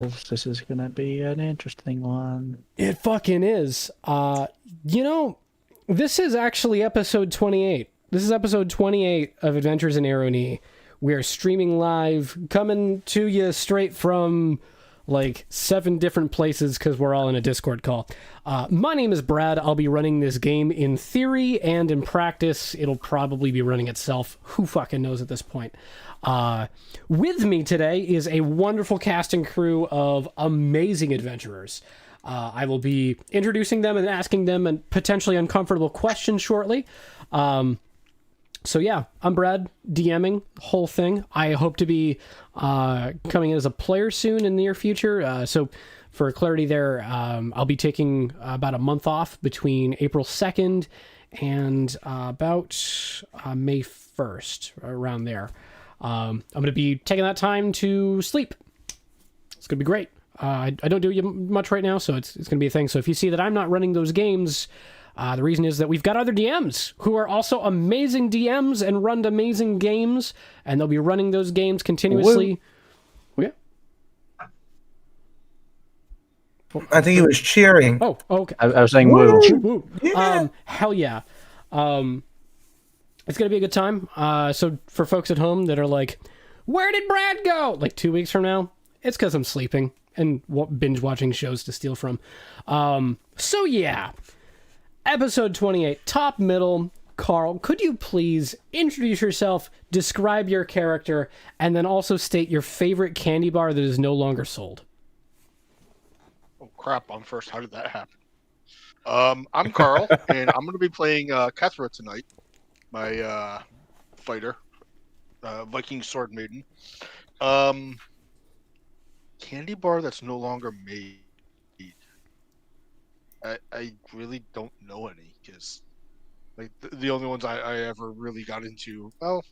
This is gonna be an interesting one. It fucking is. This is actually episode 28. This is episode 28 of Adventures in Arrowknee. We are streaming live, coming to you straight from like 7 different places because we're all in a Discord call. My name is Brad. I'll be running this game in theory, and in practice, it'll probably be running itself. Who fucking knows at this point? With me today is a wonderful cast and crew of amazing adventurers. I will be introducing them and asking them a potentially uncomfortable questions shortly. So yeah, I'm Brad, DMing the whole thing. I hope to be coming in as a player soon in the near future. So for clarity there, I'll be taking about a month off between April 2nd and about May 1st, around there. I'm going to be taking that time to sleep. It's going to be great. I don't do much right now, so it's going to be a thing. So if you see that I'm not running those games, the reason is that we've got other DMs who are also amazing DMs and run amazing games, and they'll be running those games continuously. Yeah. I think he was cheering. Oh, okay. I was saying woo. Woo. Yeah. Hell yeah. It's going to be a good time. So for folks at home that are like, where did Brad go? Like 2 weeks from now, it's because I'm sleeping and binge watching shows to steal from. So yeah, episode 28, top middle. Carl, could you please introduce yourself, describe your character, and then also state your favorite candy bar that is no longer sold? Oh crap, I'm first. How did that happen? I'm Carl, and I'm going to be playing Kethra tonight, my fighter, Viking Sword Maiden. Candy bar that's no longer made. I really don't know any, because like the only ones I ever really got into, well,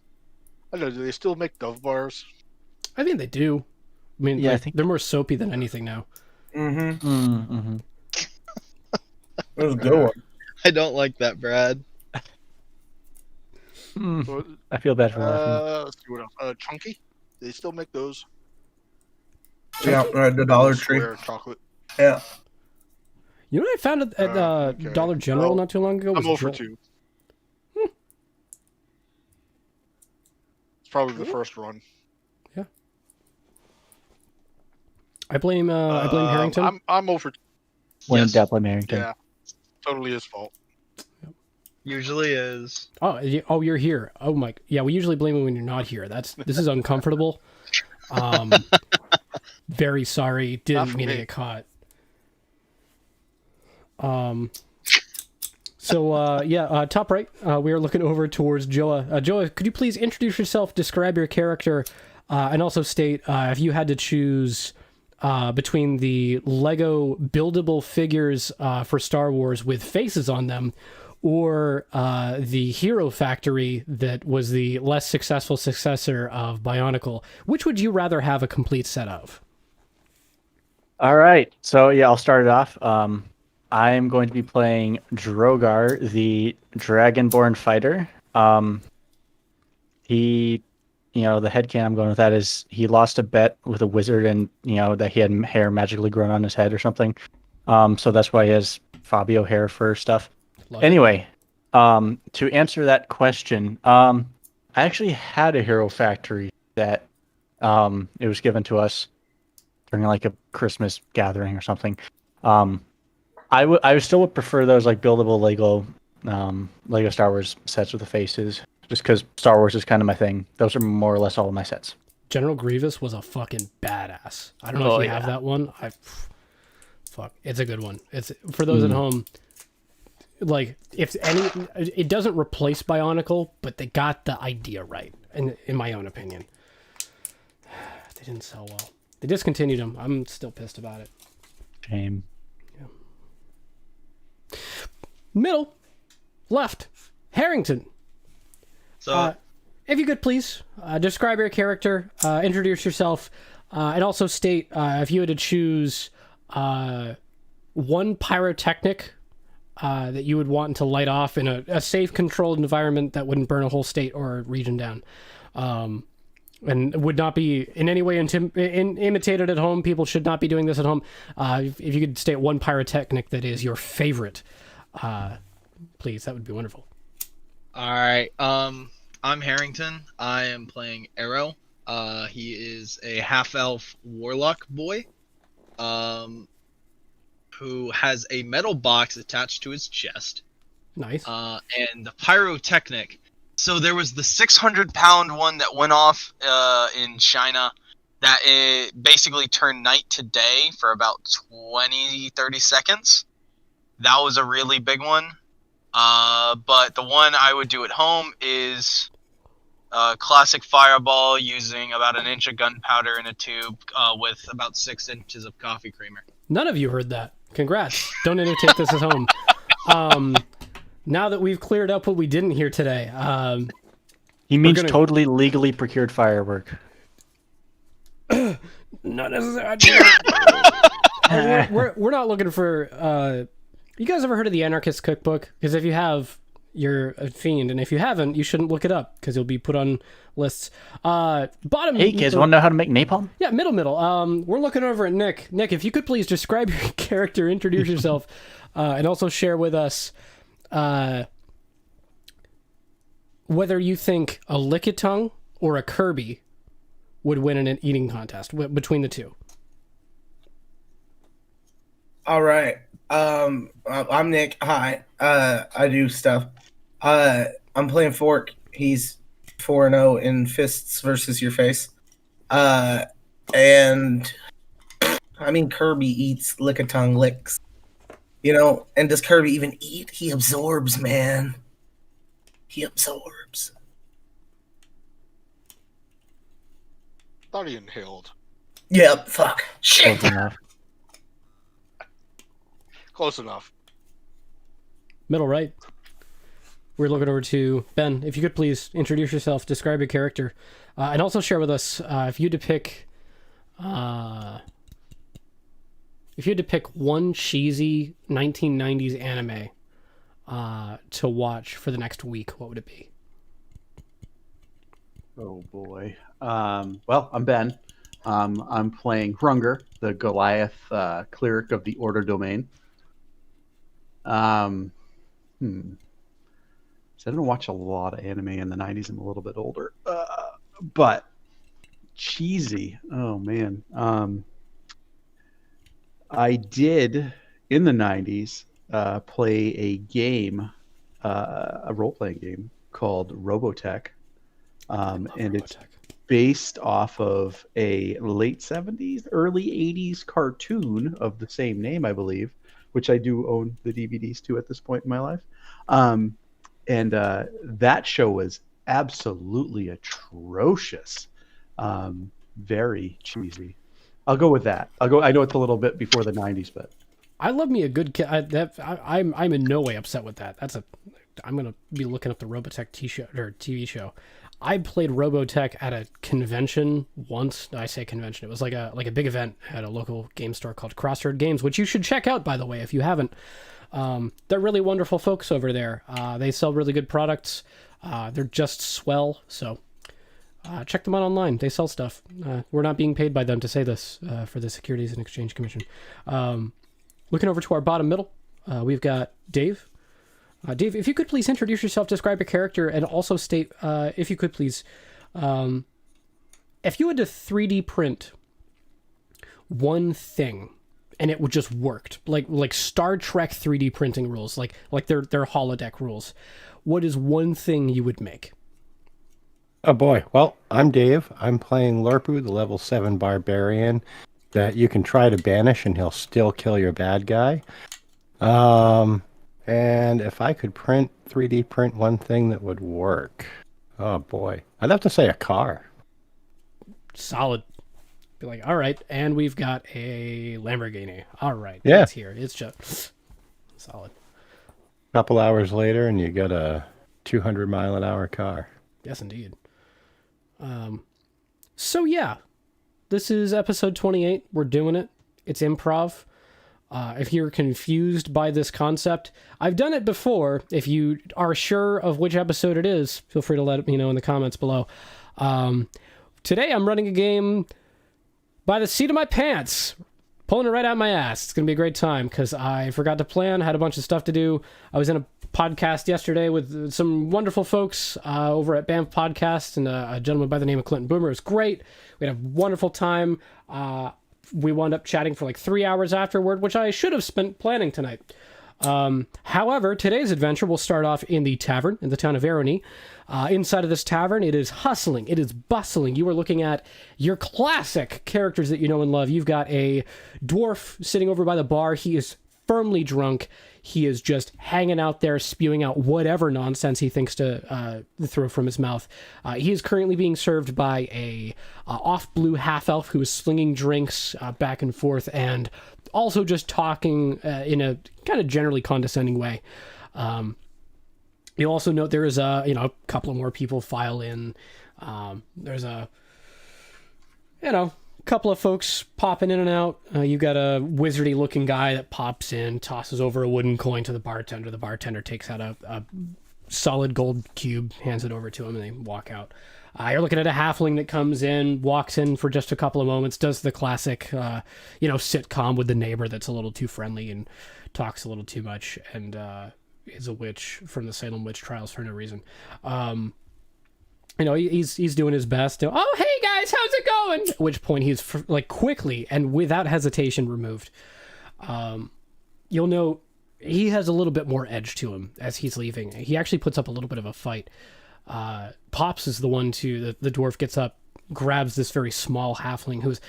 I don't know, do they still make Dove bars? I think they do. I mean, Yeah, like, I think they're more soapy than anything now. Mm-hmm. Mm-hmm. That was a good one. I don't like that, Brad. So, I feel bad for laughing. let's see what else. Chunky? They still make those? Yeah, the Dollar Tree. Square chocolate. Yeah. You know what I found at Okay. Dollar General Well, not too long ago? Was I'm over Joel. 2. It's probably the first run. I blame Harrington. I'm over. When Yes. Death by Harrington. Yeah, totally his fault. Usually is. Oh, you're here. Oh my, yeah. We usually blame him when you're not here. This is uncomfortable. Very sorry. Not Didn't for mean to me. get caught. So top right, we are looking over towards Joa. Joa, could you please introduce yourself, describe your character, and also state if you had to choose between the Lego buildable figures for Star Wars with faces on them, or the Hero Factory that was the less successful successor of Bionicle, which would you rather have a complete set of? All right. So yeah, I'll start it off. I'm going to be playing Drogar, the Dragonborn fighter. The headcanon I'm going with that is he lost a bet with a wizard, and that he had hair magically grown on his head or something. So that's why he has Fabio hair for stuff. Love it. Anyway, to answer that question, I actually had a Hero Factory that it was given to us during like a Christmas gathering or something. I still would prefer those like buildable Lego Star Wars sets with the faces, just because Star Wars is kind of my thing. Those are more or less all of my sets. General Grievous was a fucking badass. I don't know if you have that one. Fuck, it's a good one. It's for those at home. Like, it doesn't replace Bionicle, but they got the idea right, in my own opinion. They didn't sell well. They discontinued them. I'm still pissed about it. Shame. Middle, left, Harrington. So If you could please describe your character, introduce yourself, and also state if you had to choose one pyrotechnic that you would want to light off in a safe, controlled environment that wouldn't burn a whole state or region down. and would not be in any way imitated at home. People should not be doing this at home. If you could state one pyrotechnic that is your favorite, please, that would be wonderful. All right. I'm Harrington. I am playing Arrow. He is a half-elf warlock boy, who has a metal box attached to his chest. Nice. And the pyrotechnic. So there was the 600-pound one that went off in China that it basically turned night to day for about 20-30 seconds. That was a really big one. But the one I would do at home is a classic fireball using about an inch of gunpowder in a tube with about 6 inches of coffee creamer. None of you heard that. Congrats. Don't imitate this at home. Now that we've cleared up what we didn't hear today, He means totally legally procured firework. not necessarily. we're not looking for. You guys ever heard of the Anarchist Cookbook? Because if you have, you're a fiend, and if you haven't, you shouldn't look it up because you'll be put on lists. Bottom. Hey kids, want to know how to make napalm? Yeah, middle. We're looking over at Nick. Nick, if you could please describe your character, introduce yourself, and also share with us whether you think a Lickitung or a Kirby would win in an eating contest between the two. All right. I'm Nick. Hi. I do stuff. I'm playing Fork. He's 4-0 in fists versus your face. And I mean, Kirby eats Lickitung licks. You know, and does Kirby even eat? He absorbs, man. He absorbs. Thought he inhaled. Yep, fuck. Shit. Close enough. Close enough. Middle right. We're looking over to Ben. If you could please introduce yourself, describe your character, and also share with us if you had to pick one cheesy 1990s anime to watch for the next week, what would it be? Oh boy. Well, I'm Ben. I'm playing Hrunger, the Goliath cleric of the Order Domain. So I didn't watch a lot of anime in the 90s. I'm a little bit older. But cheesy. Oh man. I did in the 90s play a game, a role-playing game called Robotech. And it's based off of a late 70s, early 80s cartoon of the same name, I believe, which I do own the DVDs to at this point in my life. And that show was absolutely atrocious. Very cheesy. I'll go with that. I know it's a little bit before the 90s, but I love me a good I'm in no way upset with that. I'm gonna be looking up the Robotech TV show. I played Robotech at a convention once. I say convention. It was like a big event at a local game store called Crossroad Games, which you should check out, by the way, if you haven't. They're really wonderful folks over there. They sell really good products. They're just swell. So check them out online. They sell stuff. We're not being paid by them to say this for the Securities and Exchange Commission. Looking over to our bottom middle, we've got Dave. Dave, if you could please introduce yourself, describe your character, and also state, if you could please, if you had to 3D print one thing and it would just worked, like Star Trek 3D printing rules, like their holodeck rules, what is one thing you would make? Oh boy. Well, I'm Dave. I'm playing Lorpu, the level 7 barbarian that you can try to banish and he'll still kill your bad guy. And if I could 3D print one thing that would work, oh boy, I'd have to say a car. Solid. Be like, all right, and we've got a Lamborghini. All right, yeah, it's here. It's just solid. A couple hours later, and you got a 200-mile-an-hour car. Yes, indeed. So yeah, this is episode 28. We're doing it. It's improv. If you're confused by this concept, I've done it before. If you are sure of which episode it is, feel free to let me know in the comments below. today I'm running a game by the seat of my pants, pulling it right out of my ass. It's going to be a great time because I forgot to plan, had a bunch of stuff to do. I was in a podcast yesterday with some wonderful folks over at Banff Podcast and a gentleman by the name of Clinton Boomer. It was great. We had a wonderful time. We wound up chatting for like 3 hours afterward, which I should have spent planning tonight. However, today's adventure will start off in the tavern in the town of Arrowknee. Inside of this tavern, it is hustling, it is bustling. You are looking at your classic characters that you know and love. You've got a dwarf sitting over by the bar. He is firmly drunk. He is just hanging out there, spewing out whatever nonsense he thinks to throw from his mouth. He is currently being served by a off-blue half-elf who is slinging drinks back and forth and also just talking in a kind of generally condescending way. You'll also note there is a couple of more people file in. There's a couple of folks popping in and out. You've got a wizardy looking guy that pops in, tosses over a wooden coin to the bartender. The bartender takes out a solid gold cube, hands it over to him, and they walk out. You're looking at a halfling that comes in, walks in for just a couple of moments, does the classic, sitcom with the neighbor that's a little too friendly and talks a little too much, and is a witch from the Salem witch trials for no reason. He's doing his best to, oh, hey guys, how's it going? At which point he's quickly and without hesitation removed. You'll note he has a little bit more edge to him as he's leaving. He actually puts up a little bit of a fight. Pops is the one the dwarf gets up, grabs this very small halfling who's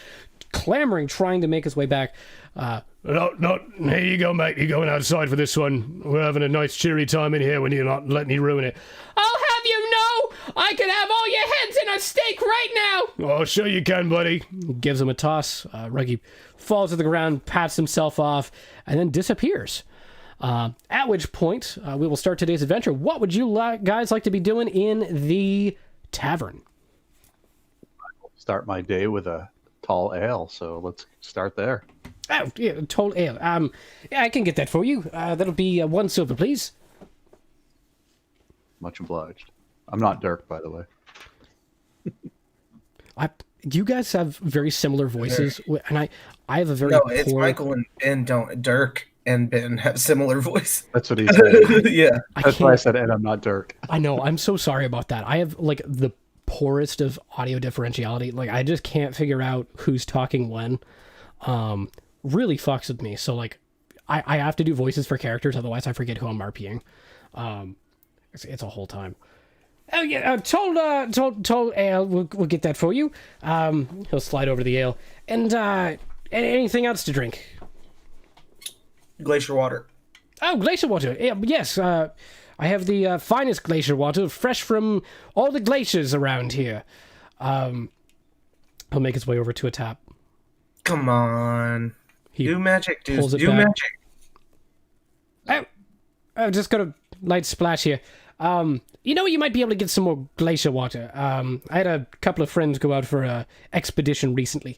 clamoring, trying to make his way back. No, here you go, mate. You're going outside for this one. We're having a nice cheery time in here when you're not letting me ruin it. I'll have you know, I can have all your heads in a steak right now. Oh, sure you can, buddy. He gives him a toss. Ruggy falls to the ground, pats himself off, and then disappears. At which point, we will start today's adventure. What would you guys like to be doing in the tavern? Start my day with a tall ale, so let's start there. Oh, yeah, tall ale. Yeah, I can get that for you. That'll be 1 silver, please. Much obliged. I'm not Dirk, by the way. You guys have very similar voices, and I have a very it's Michael and Ben don't. Dirk and Ben have similar voice. That's what he said. Yeah. That's why I said, and I'm not Dirk. I know. I'm so sorry about that. I have the poorest of audio differentiality. I just can't figure out who's talking when. Really fucks with me. So I have to do voices for characters, otherwise I forget who I'm RPing. It's a whole time. Oh yeah, told ale. We'll get that for you. He'll slide over the ale. And anything else to drink? Glacier water. Oh, glacier water. Yes. I have the finest glacier water, fresh from all the glaciers around here. He'll make his way over to a tap. Come on. Do magic, dude. Do back. Magic. I've just got a light splash here. You might be able to get some more glacier water. I had a couple of friends go out for a expedition recently.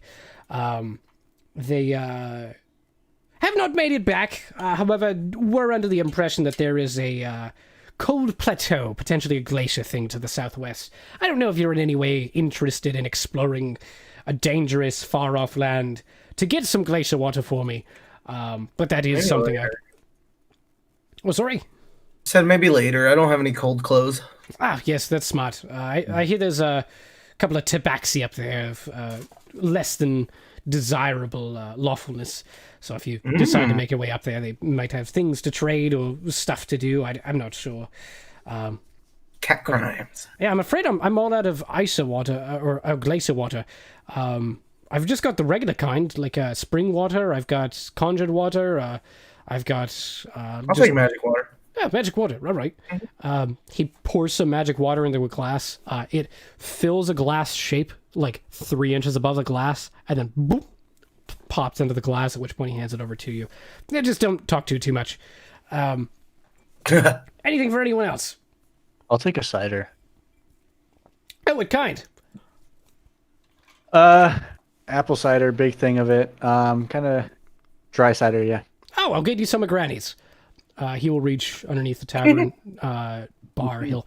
They have not made it back. However, we're under the impression that there is a cold plateau, potentially a glacier thing to the southwest. I don't know if you're in any way interested in exploring a dangerous, far-off land to get some glacier water for me. But that is something later. Oh, sorry? Said maybe later. I don't have any cold clothes. Ah, yes, that's smart. I hear there's a couple of tabaxi up there of less than desirable lawfulness. So if you decide to make your way up there, they might have things to trade or stuff to do. I'm not sure. Cat crimes. Yeah, I'm afraid I'm all out of ice water or glacier water. I've just got the regular kind, like spring water. I've got conjured water. I've got. I'll take magic water. Yeah, magic water. All right. He pours some magic water into a glass. It fills a glass shape 3 inches above the glass, and then boop, pops into the glass. At which point he hands it over to you. Yeah, just don't talk too much. Anything for anyone else? I'll take a cider. Oh, what kind? Apple cider, big thing of it. Kind of dry cider, yeah. Oh, I'll get you some of Granny's. He will reach underneath the tavern bar. He'll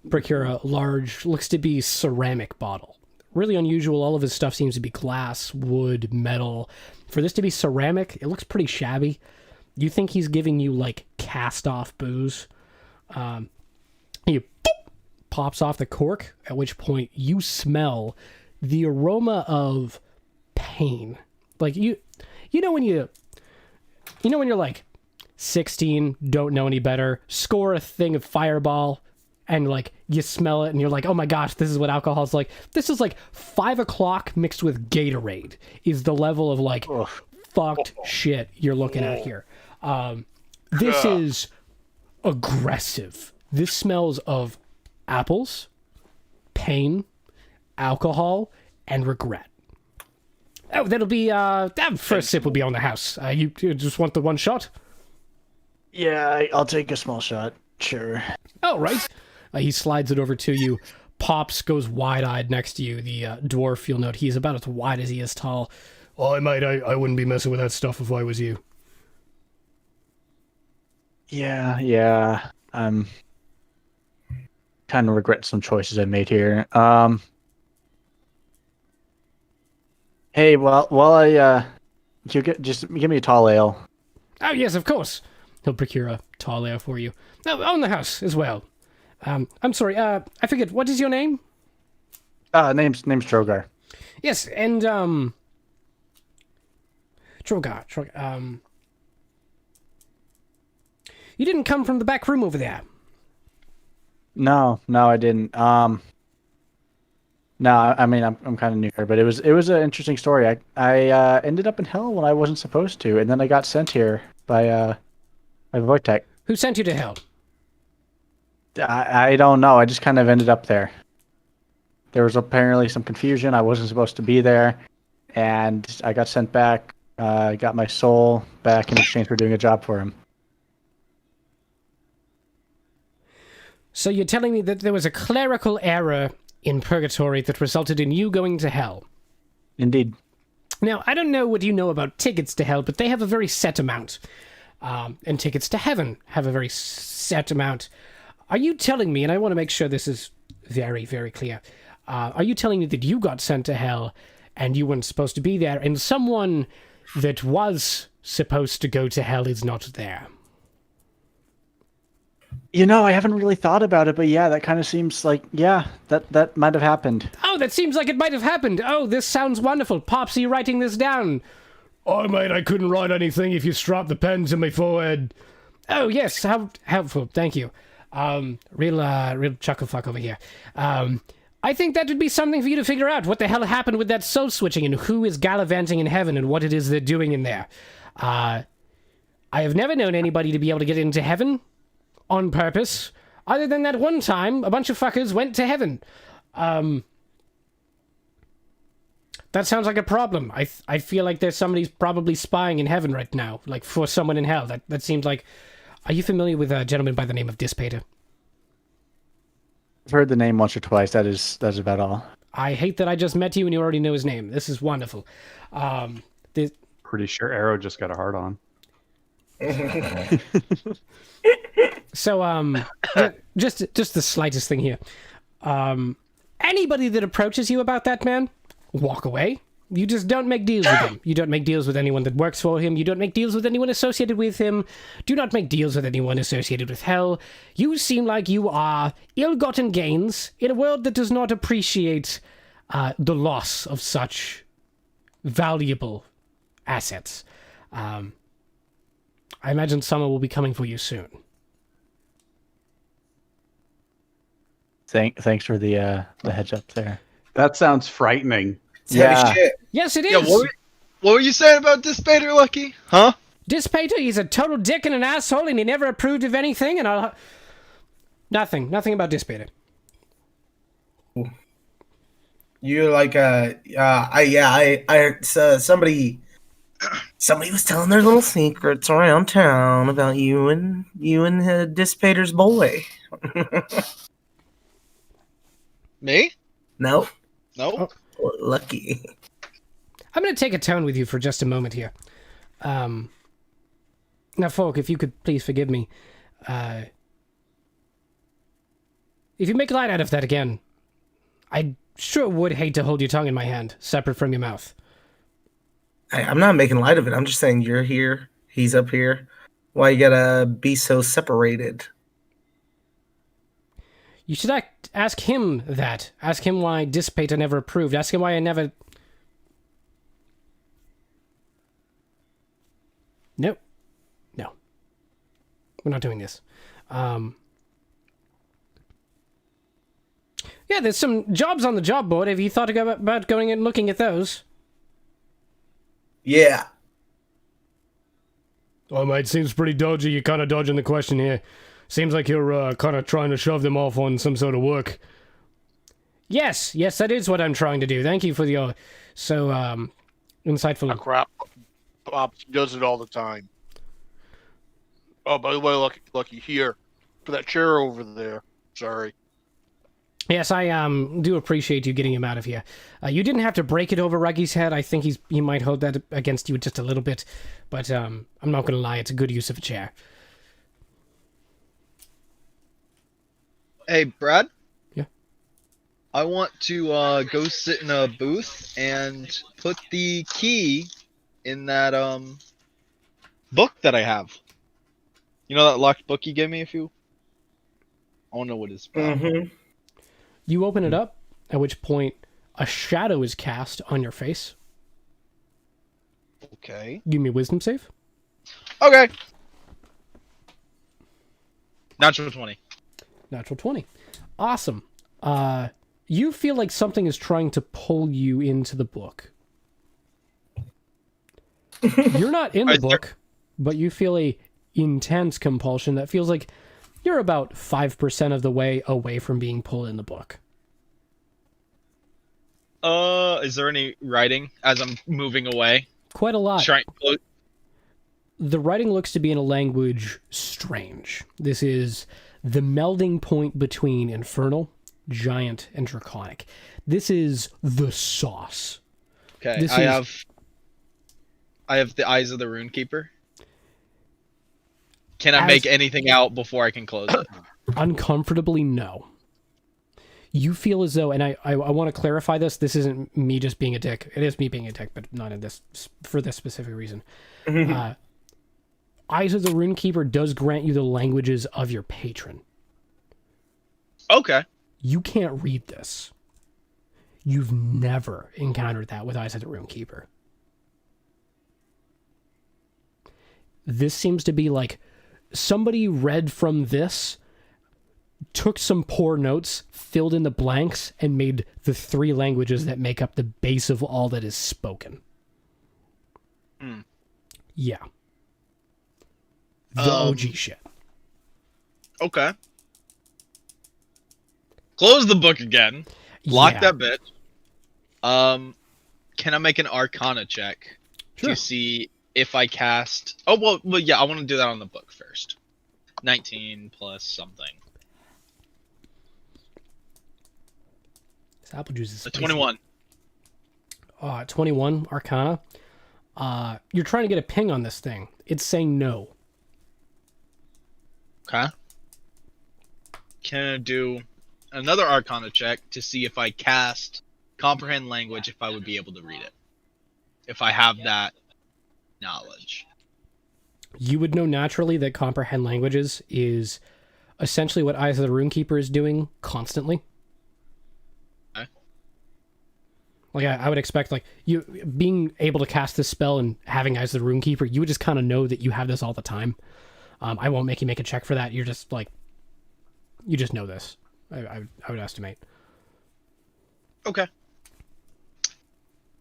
procure a large, looks to be ceramic bottle. really unusual. All of his stuff seems to be glass, wood, metal. For this to be ceramic, it looks pretty shabby. You think he's giving you, like, cast-off booze? He pops off the cork, at which point you smell the aroma of pain. Like, you know when you're like 16, don't know any better, score a thing of Fireball, and like you smell it and you're like, oh my gosh, this is what alcohol's like. This is like 5 o'clock mixed with Gatorade is the level of like fucked shit you're looking at here. This is aggressive. This smells of apples, pain, alcohol, and regret. Oh, that'll be that first sip will be on the house. You just want the one shot? Yeah, I'll take a small shot. Sure. Oh, right. He slides it over to you. Pops goes wide-eyed next to you. The dwarf, you'll note, he's about as wide as he is tall. Oh, mate, I wouldn't be messing with that stuff if I was you. Yeah. I'm kind of regret some choices I made here. Hey, while I just give me a tall ale. Oh, yes, of course. He'll procure a tall ale for you. No, on the house as well. I'm sorry, I forget, what is your name? Name's Drogar. Yes, and, Drogar, you didn't come from the back room over there. No, I didn't. No, I mean, I'm kind of new here, but it was an interesting story. I ended up in hell when I wasn't supposed to, and then I got sent here by Wojtek. Who sent you to hell? I don't know. I just kind of ended up there. There was apparently some confusion. I wasn't supposed to be there, and I got sent back. I got my soul back in exchange for doing a job for him. So you're telling me that there was a clerical error in purgatory that resulted in you going to hell? Indeed. Now, I don't know what you know about tickets to hell, but they have a very set amount. And tickets to heaven have a very set amount. Are you telling me, and I want to make sure this is very, very clear, are you telling me that you got sent to hell and you weren't supposed to be there, and someone that was supposed to go to hell is not there? You know, I haven't really thought about it, but yeah, that kind of seems like, yeah, that might have happened. Oh, that seems like it might have happened. Oh, this sounds wonderful. Pops, are you writing this down? Oh, mate, I couldn't write anything if you strapped the pen to my forehead. Oh, yes, how helpful. Thank you. Real chuckle fuck over here. I think that would be something for you to figure out. What the hell happened with that soul switching and who is gallivanting in heaven and what it is they're doing in there. I have never known anybody to be able to get into heaven on purpose, other than that one time a bunch of fuckers went to heaven. That sounds like a problem. I feel like there's somebody's probably spying in heaven right now, like for someone in hell. That seems like... Are you familiar with a gentleman by the name of Dispater? I've heard the name once or twice. That's about all. I hate that I just met you and you already know his name. This is wonderful. Pretty sure Arrow just got a hard on. So, just the slightest thing here. Anybody that approaches you about that man, walk away. You just don't make deals with him. You don't make deals with anyone that works for him. You don't make deals with anyone associated with him. Do not make deals with anyone associated with hell. You seem like you are ill-gotten gains in a world that does not appreciate the loss of such valuable assets. I imagine someone will be coming for you soon. Thanks for the heads up there. That sounds frightening. It's heavy shit. Yes, it is. Yeah, what were you saying about Dispater, Lucky? Huh? Dispater, he's a total dick and an asshole, and he never approved of anything, and I'll... Nothing about Dispater. You're like somebody was telling their little secrets around town about you and Dispater's boy. Me? No, No. Lucky. I'm going to take a tone with you for just a moment here. Now, Folk, if you could please forgive me. If you make light out of that again, I sure would hate to hold your tongue in my hand, separate from your mouth. I'm not making light of it. I'm just saying you're here, he's up here. Why you gotta be so separated? You should ask him that. Ask him why Dissipate I never approved. Ask him why I never... Nope. No. We're not doing this. Yeah, there's some jobs on the job board. Have you thought about going and looking at those? Yeah. Oh, mate, seems pretty dodgy. You're kind of dodging the question here. Seems like you're kind of trying to shove them off on some sort of work. Yes, that is what I'm trying to do. Thank you for your insightful... Oh, crap. Pops does it all the time. Oh, by the way, lucky here. For that chair over there. Sorry. Yes, I do appreciate you getting him out of here. You didn't have to break it over Ruggy's head. I think he might hold that against you just a little bit. But I'm not going to lie, it's a good use of a chair. Hey, Brad? Yeah? I want to go sit in a booth and put the key in that book that I have. You know that locked book you gave me I don't know what it's about. Mm-hmm. You open it up, at which point a shadow is cast on your face. Okay. Give me a wisdom save. Okay. Natural 20. Natural 20. Awesome. You feel like something is trying to pull you into the book. You're not in the book, but you feel a intense compulsion that feels like you're about 5% of the way away from being pulled in the book. Is there any writing as I'm moving away? Quite a lot. Trying. The writing looks to be in a language strange. This is the melding point between Infernal, Giant, and Draconic. This is the sauce. Okay, I have the Eyes of the Runekeeper. Can I make anything out before I can close it? Uncomfortably, no. You feel as though, and I want to clarify this. This isn't me just being a dick. It is me being a dick, but not in this for this specific reason. Eyes of the Runekeeper does grant you the languages of your patron. Okay. You can't read this. You've never encountered that with Eyes of the Runekeeper. This seems to be like somebody read from this, took some poor notes, filled in the blanks, and made the 3 languages that make up the base of all that is spoken. Yeah. The OG shit. Okay. Close the book again. Lock that bitch. Can I make an Arcana check to see if I cast... Oh, well, yeah, I want to do that on the book first. 19 plus something. This apple juice is spicy. 21. 21 Arcana. You're trying to get a ping on this thing. It's saying no. Okay. Can I do another Arcana check to see if I cast Comprehend Language, if I would be able to read it? If I have that knowledge. You would know naturally that Comprehend Languages is essentially what Eyes of the Runekeeper is doing constantly. Okay. Like, I would expect, like, you being able to cast this spell and having Eyes of the Runekeeper, you would just kind of know that you have this all the time. I won't make you make a check for that. You're just, like, you just know this. I would estimate. Okay.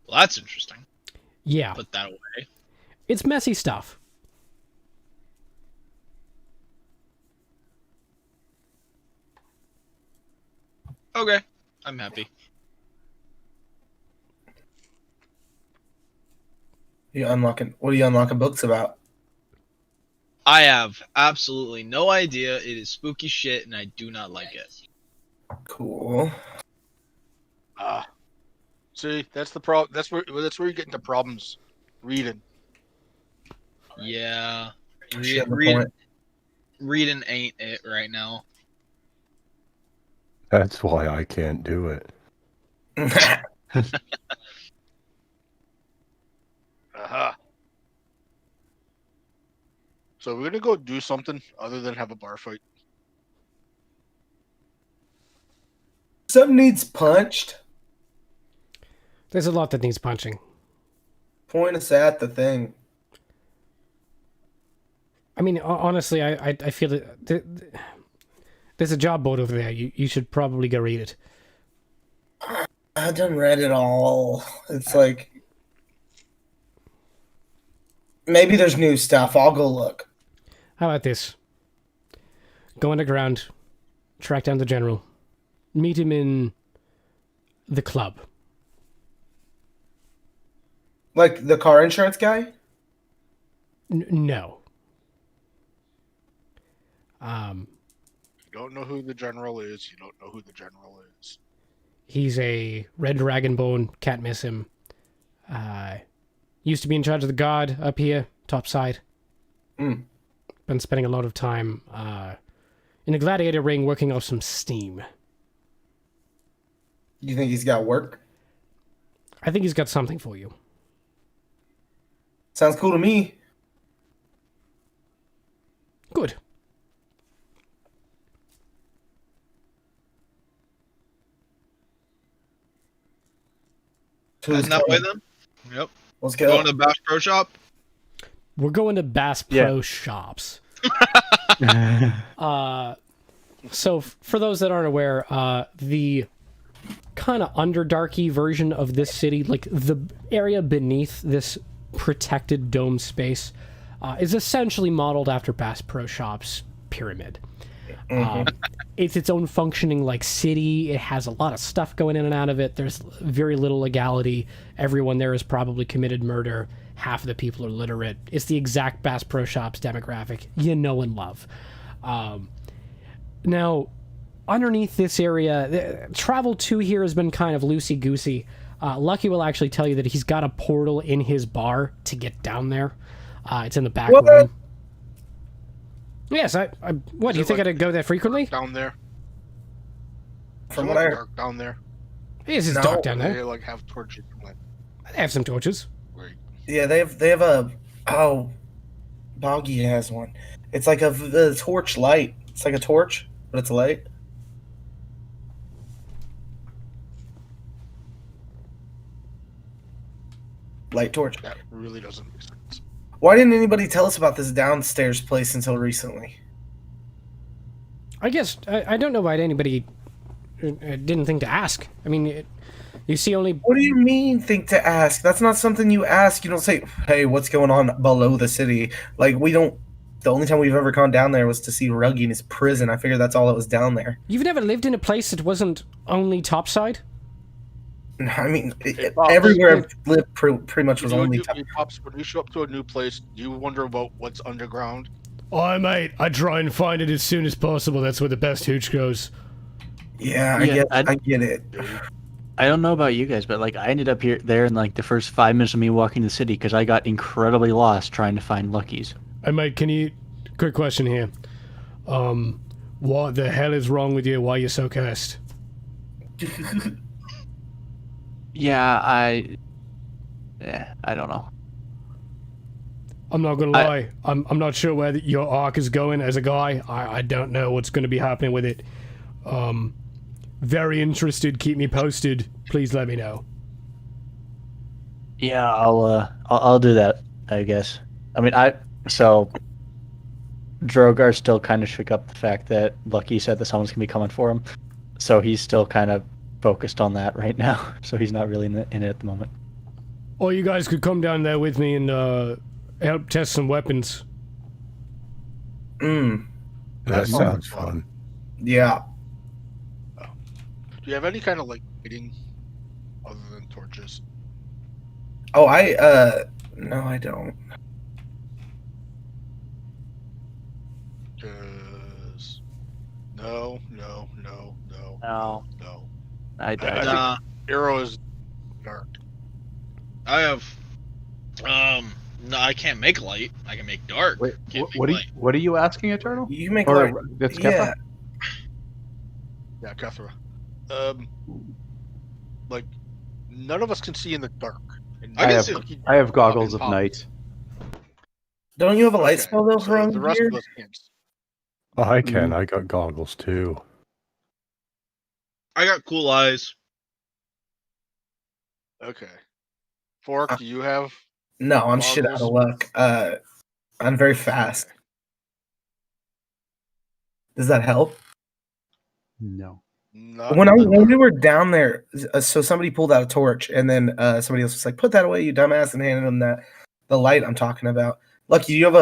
Well, that's interesting. Yeah. Put that away. It's messy stuff. Okay. I'm happy. What are you unlocking books about? I have absolutely no idea. It is spooky shit, and I do not like it. Cool. See, that's the problem. That's where you get into problems. Reading. Yeah. Shit, the point. Reading ain't it right now. That's why I can't do it. Aha. So we're gonna go do something other than have a bar fight. Something needs punched. There's a lot that needs punching. Point us at the thing. I mean, honestly, I feel that there's a job board over there. You should probably go read it. I done read it all. It's like maybe there's new stuff. I'll go look. How about this? Go underground, track down the general, meet him in the club. Like the car insurance guy? No. You don't know who the general is. You don't know who the general is. He's a red dragonbone. Can't miss him. Used to be in charge of the guard up here, topside. Mm. Been spending a lot of time in a gladiator ring working off some steam. You think he's got work? I think he's got something for you. Sounds cool to me. Good. Who's Heading that way coming? then? Yep. Let's go. Going to Bass Pro Shop? We're going to Bass Yeah. Pro Shops. So for those that aren't aware, the kind of underdarky version of this city, like the area beneath this protected dome space, is essentially modeled after Bass Pro Shops pyramid. It's its own functioning like city. It has a lot of stuff going in and out of it. There's very little legality. Everyone there has probably committed murder. Half of the people are literate. It's the exact Bass Pro Shops demographic you know and love. Now, underneath this area, travel to here has been kind of loosey-goosey. Lucky will actually tell you that he's got a portal in his bar to get down there. It's in the back What? room. Yes, what, Is do you it think like I'd go there frequently? Down there. From Is what it I like heard. dark down there. Yes, it's No. dark down there. They like have torches. Like, I have some torches. wait. Yeah, they have a Boggy has one. It's like a torch light. It's like a torch, but it's a light. Light torch. That really doesn't make sense. Why didn't anybody tell us about this downstairs place until recently? I guess, I don't know why anybody didn't think to ask. I mean, you see only... What do you mean think to ask? That's not something you ask. You don't say, hey, what's going on below the city? Like, we don't... The only time we've ever gone down there was to see Ruggy in his prison. I figured that's all that was down there. You've never lived in a place that wasn't only topside? I mean, Bob, everywhere I've lived pretty much was You know, only... Pops, when you show up to a new place, do you wonder about what's underground? Oh, mate, I try and find it as soon as possible. That's where the best hooch goes. Yeah, Yeah, I get it. I don't know about you guys, but like I ended up there in like the first 5 minutes of me walking the city because I got incredibly lost trying to find Lucky's. Hey, mate, can you... Quick question here. What the hell is wrong with you? Why are you so cursed? Yeah, I don't know. I'm not gonna lie. I'm not sure where your arc is going as a guy. I don't know what's going to be happening with it. Very interested. Keep me posted. Please let me know. Yeah, I'll do that, I guess. I mean, so Drogar still kind of shook up the fact that Lucky said that someone's gonna be coming for him, so he's still kind of focused on that right now. So he's not really in it at the moment. Or you guys could come down there with me and help test some weapons. That sounds fun. Yeah. Do you have any kind of like lighting other than torches? Oh, no, I don't. Cause no. No, I Nah, Arrow is dark. I have. No, I can't make light. I can make dark. Wait, Can't make what are you, light. what are you asking, Eternal? You make Or light. that's Yeah. Kepha? Yeah, Kethra. like none of us can see in the dark. And I can have see. I have goggles Pop of is night. Don't you have a light Okay, spell though so from the rest here? of us can't. I can. I got goggles too. I got cool eyes. Okay. Fork, do you have? No, I'm shit out of luck. I'm very fast. Okay. Does that help? No. Not When in the we dark. were down there, so somebody pulled out a torch, and then somebody else was like, "Put that away, you dumbass," and handed him the light I'm talking about. Lucky, do you have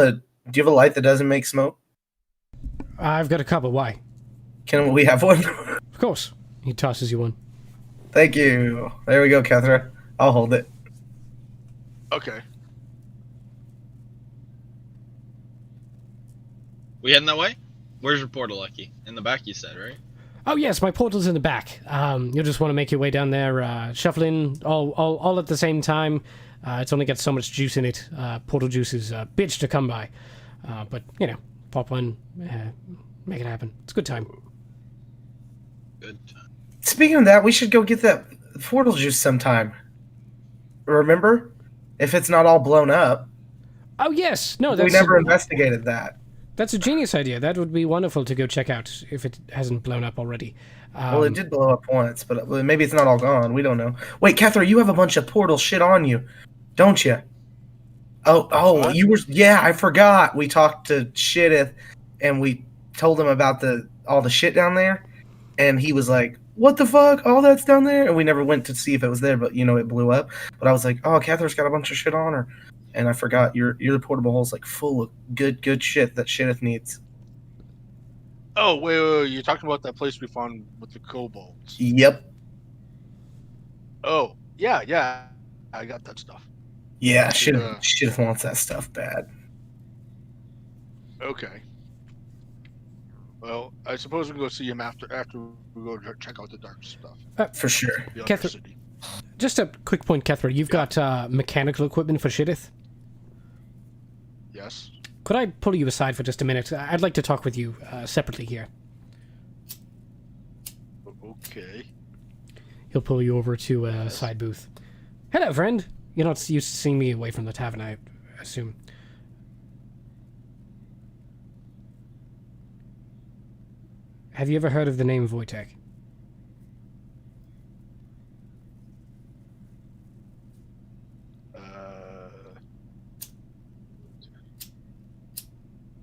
a light that doesn't make smoke? I've got a couple. Why? Can we have one? Of course. He tosses you one. Thank you. There we go, Kethra. I'll hold it. Okay. We heading that way? Where's your portal, Lucky? In the back, you said, right? Oh yes, my portal's in the back. You'll just want to make your way down there, shuffle in all at the same time. It's only got so much juice in it. Portal juice is a bitch to come by. But, pop one, make it happen. It's a good time. Good time. Speaking of that, we should go get that portal juice sometime. Remember? If it's not all blown up. Oh yes, no, We never investigated that. That's a genius idea. That would be wonderful to go check out if it hasn't blown up already. Well, it did blow up once, but maybe it's not all gone. We don't know. Wait, Kethra, you have a bunch of portal shit on you, don't you? Oh, What? you were. Yeah, I forgot. We talked to Shitteth, and we told him about all the shit down there, and he was like, "What the fuck? All that's down there?" And we never went to see if it was there, but it blew up. But I was like, "Oh, Catherine's got a bunch of shit on her," and I forgot your portable hole's like full of good shit that Shitteth needs. Oh, wait. You're talking about that place we found with the kobolds. Yep. Oh, yeah. I got that stuff. Yeah, Should, Shitteth wants that stuff bad. Okay. Well, I suppose we can go see him after we go check out the dark stuff. For sure. The Kethra- Undercity. Just a quick point, Kethra. You've got mechanical equipment for Shitteth. Yes. Could I pull you aside for just a minute? I'd like to talk with you separately here. Okay. He'll pull you over to a side booth. Hello, friend. You're not used to seeing me away from the tavern, I assume. Have you ever heard of the name Wojtek?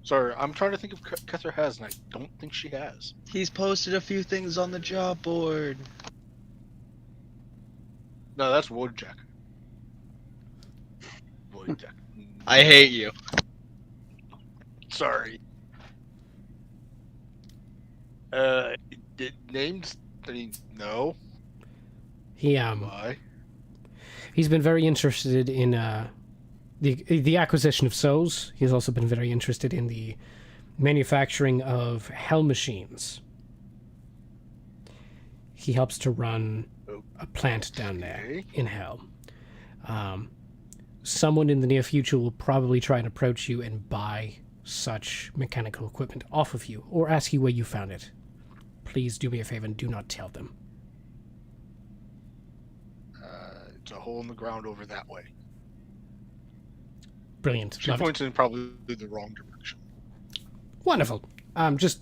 Sorry, I'm trying to think if Kethra has, and I don't think she has. He's posted a few things on the job board. No, that's Wojtek. Wojtek. I hate you. Sorry. Names? I mean, no. Why? He's been very interested in the acquisition of souls. He's also been very interested in the manufacturing of hell machines. He helps to run a plant down there in hell. Someone in the near future will probably try and approach you and buy such mechanical equipment off of you, or ask you where you found it. Please do me a favor and do not tell them. It's a hole in the ground over that way. Brilliant. She Love it. points in probably the wrong direction. Wonderful. Just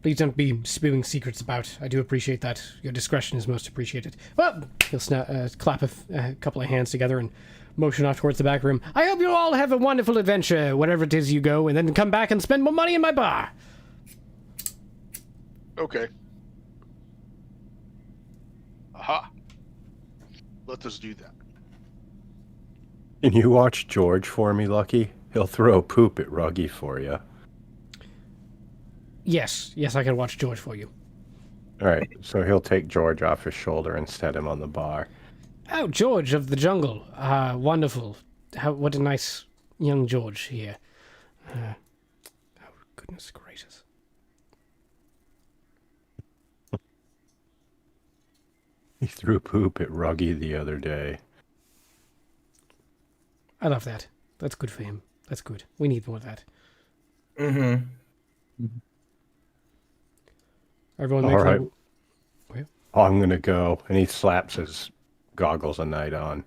please don't be spewing secrets about. I do appreciate that. Your discretion is most appreciated. Well, he'll clap a couple of hands together and motion off towards the back room. I hope you all have a wonderful adventure, wherever it is you go, and then come back and spend more money in my bar. Okay. Aha. Let us do that. Can you watch George for me, Lucky? He'll throw poop at Ruggy for you. Yes, I can watch George for you. All right, so he'll take George off his shoulder and set him on the bar. Oh, George of the jungle. Wonderful. What a nice young George here. Oh, goodness gracious. He threw poop at Ruggy the other day. I love that. That's good for him. That's good. We need more of that. Mm-hmm. Everyone All make right. I'm gonna go. And he slaps his goggles of night on.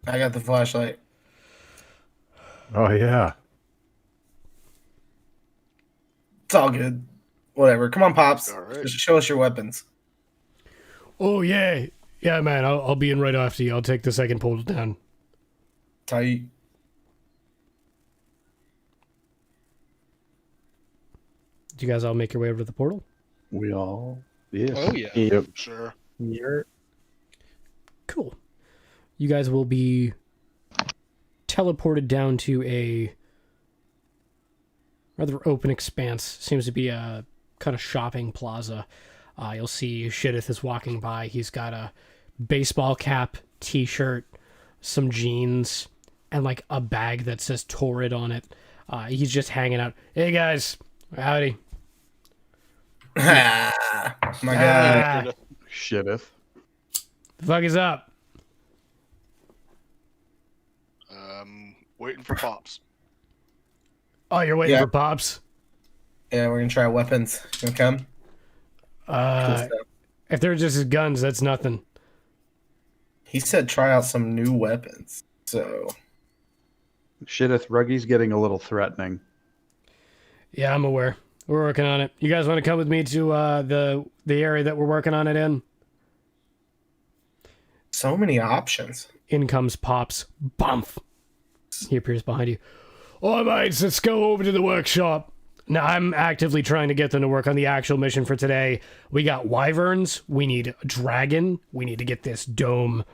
I got the flashlight. Oh yeah. It's all good. Whatever. Come on, Pops. All right. Just show us your weapons. Oh yeah, yeah, man. I'll be in right after you. I'll take the second portal down. Tight. Did you guys all make your way over to the portal? We all. Yes. Oh yeah. Yep. Sure. You're Cool. You guys will be teleported down to a rather open expanse. Seems to be a kind of shopping plaza. You'll see Shidith is walking by. He's got a baseball cap, t-shirt, some jeans, and like a bag that says Torrid on it. He's just hanging out. Hey guys, howdy. My God. Ah, Shitteth. the fuck is up? Waiting for Pops. Oh, you're waiting Yeah. for Pops? Yeah, we're gonna try weapons. You gonna come? Cool stuff. If they're just his guns, that's nothing. He said try out some new weapons. So Shitteth. Ruggy's getting a little threatening. Yeah, I'm aware. We're working on it. You guys want to come with me to the area that we're working on it in? so many options. In comes Pops. Bump. He appears behind you. All right, mates, let's go over to the workshop. Now, I'm actively trying to get them to work on the actual mission for today. We got wyverns. We need a dragon. We need to get this dome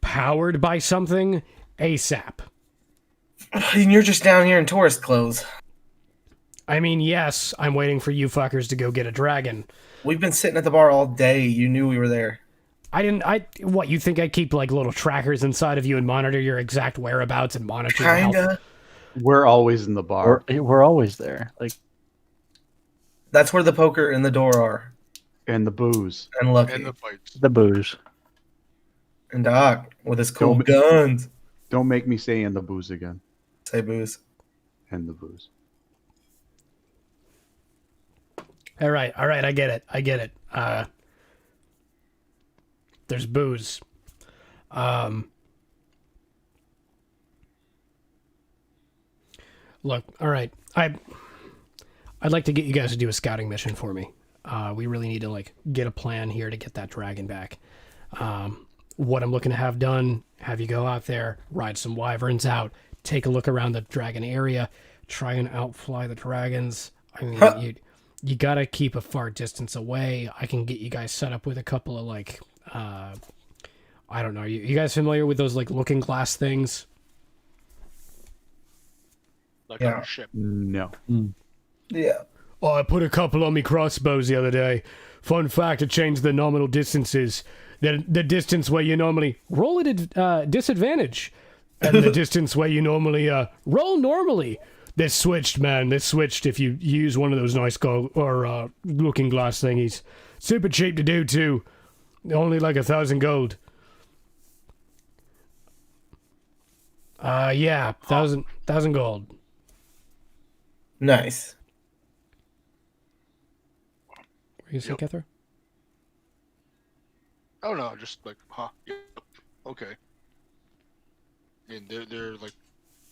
powered by something ASAP. And you're just down here in tourist clothes. I mean, yes, I'm waiting for you fuckers to go get a dragon. We've been sitting at the bar all day. You knew we were there. What, you think I keep like little trackers inside of you and monitor your exact whereabouts and monitor your health? Kinda. We're always in the bar. we're always there. Like That's where the poker and the door are. And the booze. And Lucky. And the fights. the booze. And Doc with his cool Don't- guns. Don't make me say and the booze again. Say booze. And the booze. All right, I get it. There's booze. Look, all right. I'd like to get you guys to do a scouting mission for me. We really need to like get a plan here to get that dragon back. What I'm looking to have done, have you go out there, ride some wyverns out, take a look around the dragon area, try and outfly the dragons. I mean, you gotta keep a far distance away. I can get you guys set up with a couple of like, I don't know. You guys familiar with those like looking glass things? Like Yeah. on a ship. No. Yeah. Oh, I put a couple on me crossbows the other day. Fun fact, it changed the nominal distances. The distance where you normally roll at disadvantage, and the distance where you normally roll normally. They switched, man. They switched if you use one of those nice looking glass thingies. Super cheap to do, too. Only like 1,000 gold. Yeah, 1,000 gold. Nice. What are you saying, Yep. Kethra? Oh no, just like, huh? Yep. Okay. And they're like,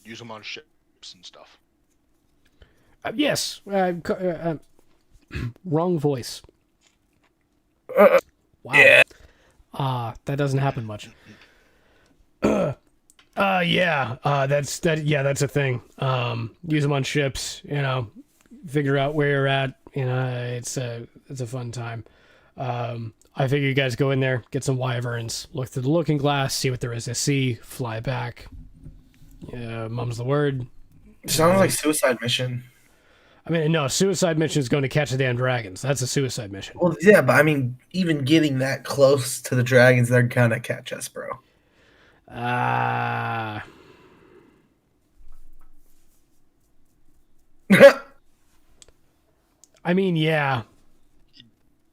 use them on ships and stuff. Yes. Wrong voice. Uh, Wow. Yeah. That doesn't happen much. Yeah. That's a thing. Use them on ships. You know, figure out where you're at. You know, it's a fun time. I figure you guys go in there, get some wyverns, look through the looking glass, see what there is to see, fly back. Yeah, mum's the word. Sounds like suicide mission. I mean, no, suicide mission is going to catch the damn dragons. That's a suicide mission. Well, yeah, but I mean, even getting that close to the dragons, they're gonna catch us, bro. Ah. I mean, yeah. You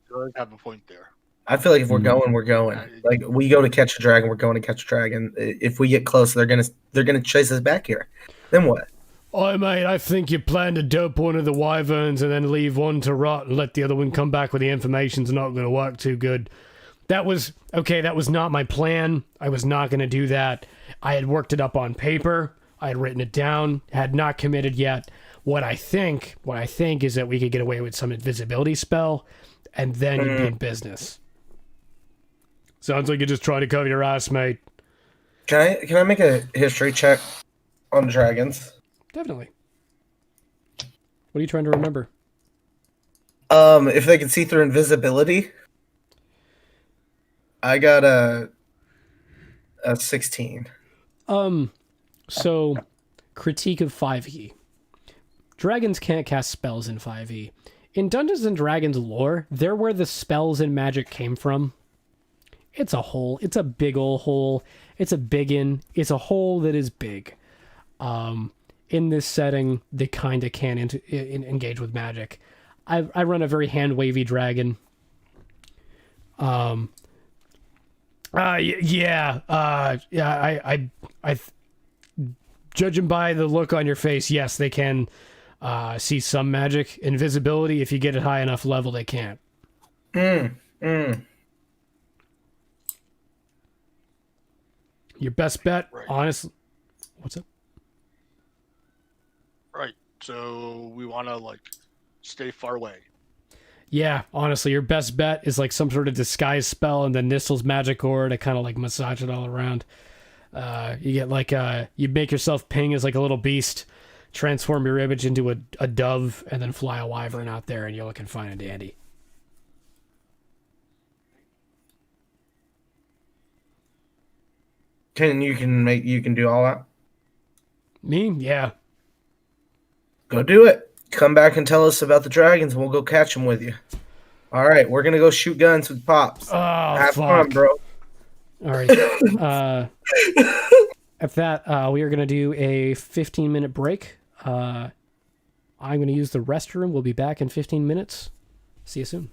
does have a point there. I feel like if we're going, we're going. Like we go to catch a dragon, we're going to catch a dragon. If we get close, they're gonna chase us back here. Then what? "Oh, mate, I think you plan to dope one of the wyverns and then leave one to rot and let the other one come back with the information's not going to work too good." That was not my plan. I was not going to do that. I had worked it up on paper. I had written it down, had not committed yet. What I think is that we could get away with some invisibility spell, and then you'd be in business. Sounds like you're just trying to cover your ass, mate. Can I make a history check on dragons? Definitely. What are you trying to remember? If they can see through invisibility, I got a 16. So, critique of 5e. Dragons can't cast spells in 5e. In Dungeons and Dragons lore, they're where the spells and magic came from. It's a hole. It's a big ol' hole. It's a biggin. It's a hole that is big. In this setting, they kind of can't engage with magic. I run a very hand-wavy dragon. Judging by the look on your face, yes, they can see some magic. Invisibility, if you get it high enough level, they can't. Your best bet, Right. honestly. What's up? Right. So we want to stay far away. Yeah, honestly, your best bet is like some sort of disguise spell and then Nistel's magic ore to kind of like massage it all around. You get you make yourself ping as like a little beast, transform your image into a dove, and then fly a wyvern out there, and you're looking fine and dandy. You can do all that? Me? Yeah. Go do it. Come back and tell us about the dragons, and we'll go catch them with you. All right, we're gonna go shoot guns with Pops. Oh, Have fuck. fun, bro. All right. At that, we are going to do a 15-minute break. I'm going to use the restroom. We'll be back in 15 minutes. See you soon.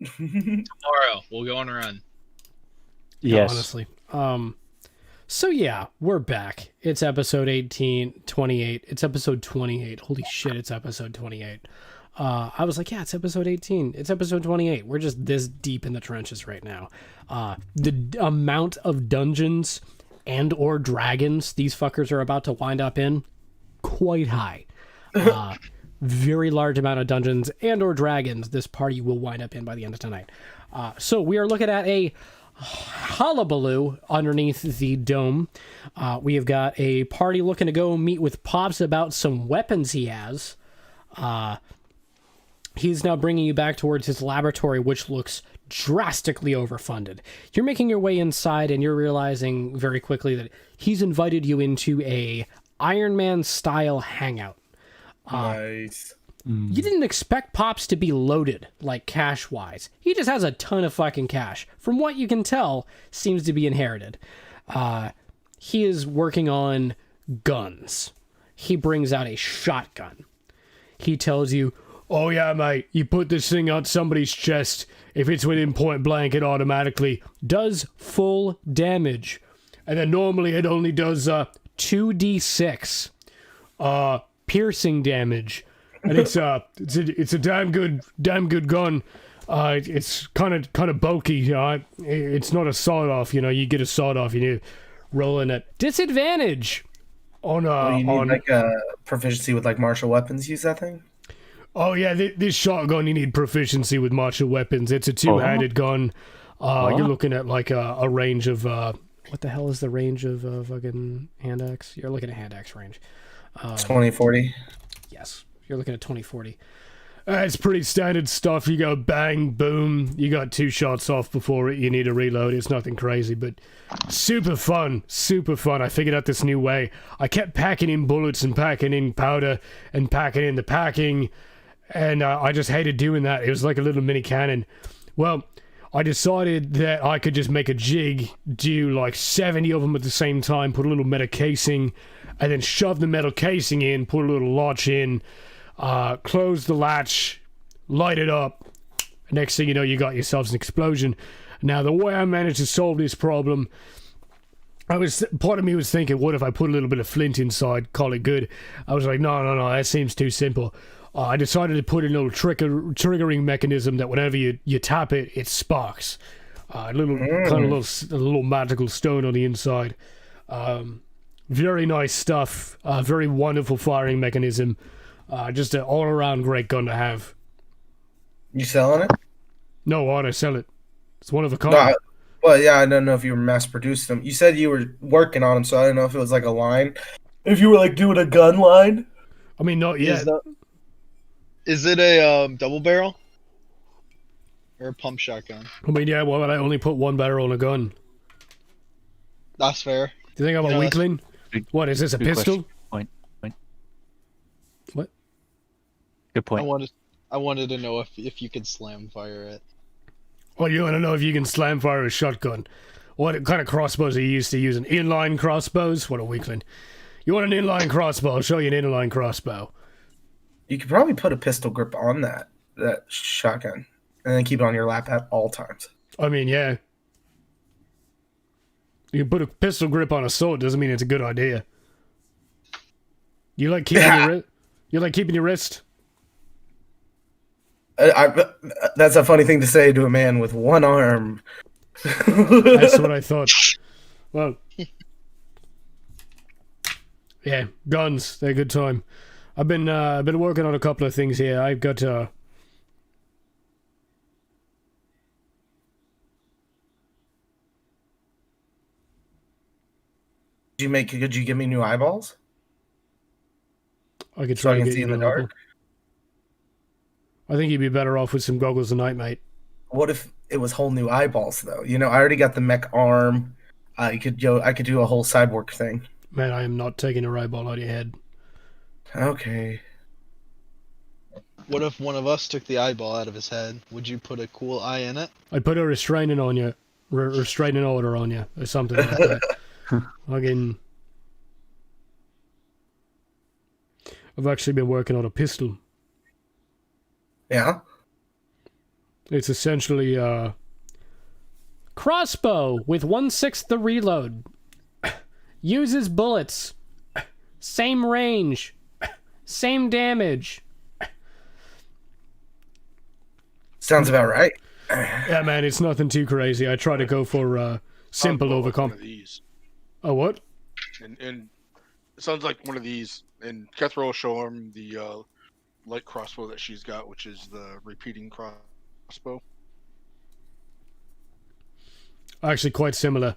Tomorrow, we'll go on a run. Yeah, Yes. honestly. So yeah, we're back. It's episode 28. It's episode 28. Holy shit, it's episode 28. I was like, yeah, it's episode 18. It's episode 28. We're just this deep in the trenches right now. The amount of dungeons and or dragons these fuckers are about to wind up in, quite high. Very large amount of dungeons and or dragons this party will wind up in by the end of tonight. So we are looking at a hullabaloo underneath the dome. We have got a party looking to go meet with Pops about some weapons he has. He's now bringing you back towards his laboratory, which looks drastically overfunded. You're making your way inside, and you're realizing very quickly that he's invited you into a Iron Man style hangout. Nice. You didn't expect Pops to be loaded, like cash-wise. He just has a ton of fucking cash. From what you can tell, seems to be inherited. He is working on guns. He brings out a shotgun. He tells you, "Oh yeah, mate, you put this thing on somebody's chest. If it's within point blank, it automatically does full damage. And then normally it only does 2d6 piercing damage. And it's a damn good gun. It's kind of bulky. It's not a sawed off. You get a sawed off, you need to roll in at disadvantage on You need like a proficiency with like martial weapons. Use that thing. Oh yeah, this shotgun, you need proficiency with martial weapons. It's a two-handed gun. You're looking at like a range of what the hell is the range of fucking hand axe? You're looking at hand axe range. 2040. Yes, you're looking at 2040. It's pretty standard stuff. You go bang, boom. You got 2 shots off before you need to reload. It's nothing crazy, but super fun. Super fun. I figured out this new way. I kept packing in bullets and packing in powder and packing in the packing, and I just hated doing that. It was like a little mini cannon. Well, I decided that I could just make a jig, do like 70 of them at the same time, put a little metal casing, and then shove the metal casing in, put a little latch in, close the latch, light it up. Next thing you know, you got yourselves an explosion. Now, the way I managed to solve this problem, part of me was thinking, what if I put a little bit of flint inside, call it good? I was like, no, that seems too simple. I decided to put a little triggering mechanism that whenever you tap it, it sparks. A little magical stone on the inside. Very nice stuff. Very wonderful firing mechanism. Just an all-around great gun to have. You selling it? No, why'd I sell it? It's one of a kind. No, well, yeah, I don't know if you were mass-produced them. You said you were working on them, so I don't know if it was like a line. If you were like doing a gun line. I mean, not yet. Is it a double barrel? Or a pump shotgun? I mean, yeah, why would I only put one barrel on a gun? That's fair. Do you think I'm a weakling? What, is this a pistol? Point. What? Good point. I wanted to know if you could slam fire it. Well, you want to know if you can slam fire a shotgun. What kind of crossbows are you used to using? Inline crossbows? What a weakling. You want an inline crossbow? I'll show you an inline crossbow. You could probably put a pistol grip on that shotgun and then keep it on your lap at all times. I mean, yeah. You can put a pistol grip on a sword, doesn't mean it's a good idea. You like keeping your wrist? That's a funny thing to say to a man with one arm. That's what I thought. Well, yeah, guns, they're a good time. I've been working on a couple of things here. I've got Did could you give me new eyeballs? I could so try I to can get see you in the an dark. eyeball. I think you'd be better off with some goggles tonight, mate. What if it was whole new eyeballs though? I already got the mech arm. I could do a whole cyborg thing. Man, I am not taking a eyeball out of your head. Okay. What if one of us took the eyeball out of his head? Would you put a cool eye in it? I'd put a restraining order on you, or something like that. I've actually been working on a pistol. Yeah? It's essentially a crossbow with 1/6 the reload. Uses bullets. Same range. Same damage. Sounds about right. Yeah, man, it's nothing too crazy. I try to go for simple Sounds like one overcome. of these. Oh, what? And it sounds like one of these. And Kethra will show him the light crossbow that she's got, which is the repeating crossbow. Actually, quite similar.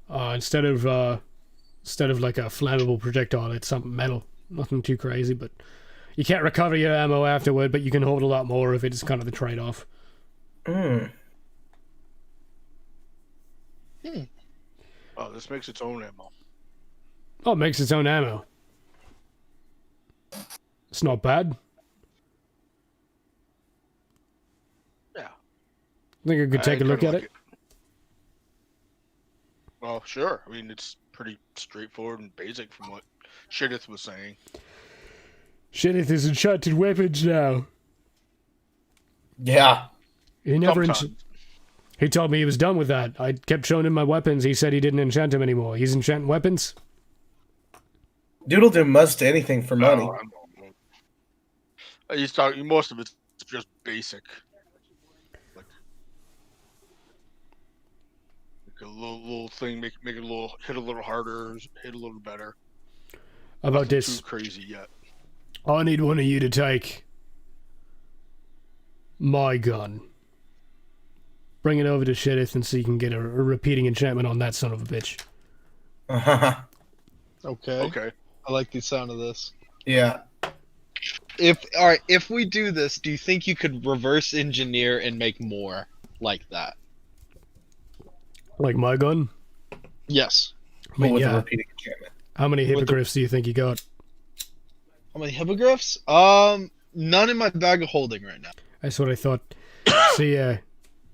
Instead of like a flammable projectile, it's something metal. Nothing too crazy, but you can't recover your ammo afterward, but you can hold a lot more of it. It's kind of the trade-off. Mm. Oh, this makes its own ammo. Oh, it makes its own ammo. It's not bad. Yeah. I think I could take a look at it. Well, sure. I mean, it's pretty straightforward and basic from what Shidith was saying. Shidith is enchanted weapons now. Yeah. He never. Sometimes. He told me he was done with that. I kept showing him my weapons. He said he didn't enchant them anymore. He's enchanting weapons. Dude'll do most anything for money. No, he's talking. Most of it's just basic. Like a little thing, make it a little, hit a little harder, hit a little better. How about Nothing this? Too crazy yet. I need one of you to take my gun. Bring it over to Shidith and so you can get a repeating enchantment on that son of a bitch. Okay. Okay. I like the sound of this. Yeah. If we do this, do you think you could reverse engineer and make more like that? Like my gun? Yes. I mean, With the yeah. repeating enchantment. How many With the- hippogriffs do you think you got? How many hippogriffs? None in my bag of holding right now. That's what I thought. See,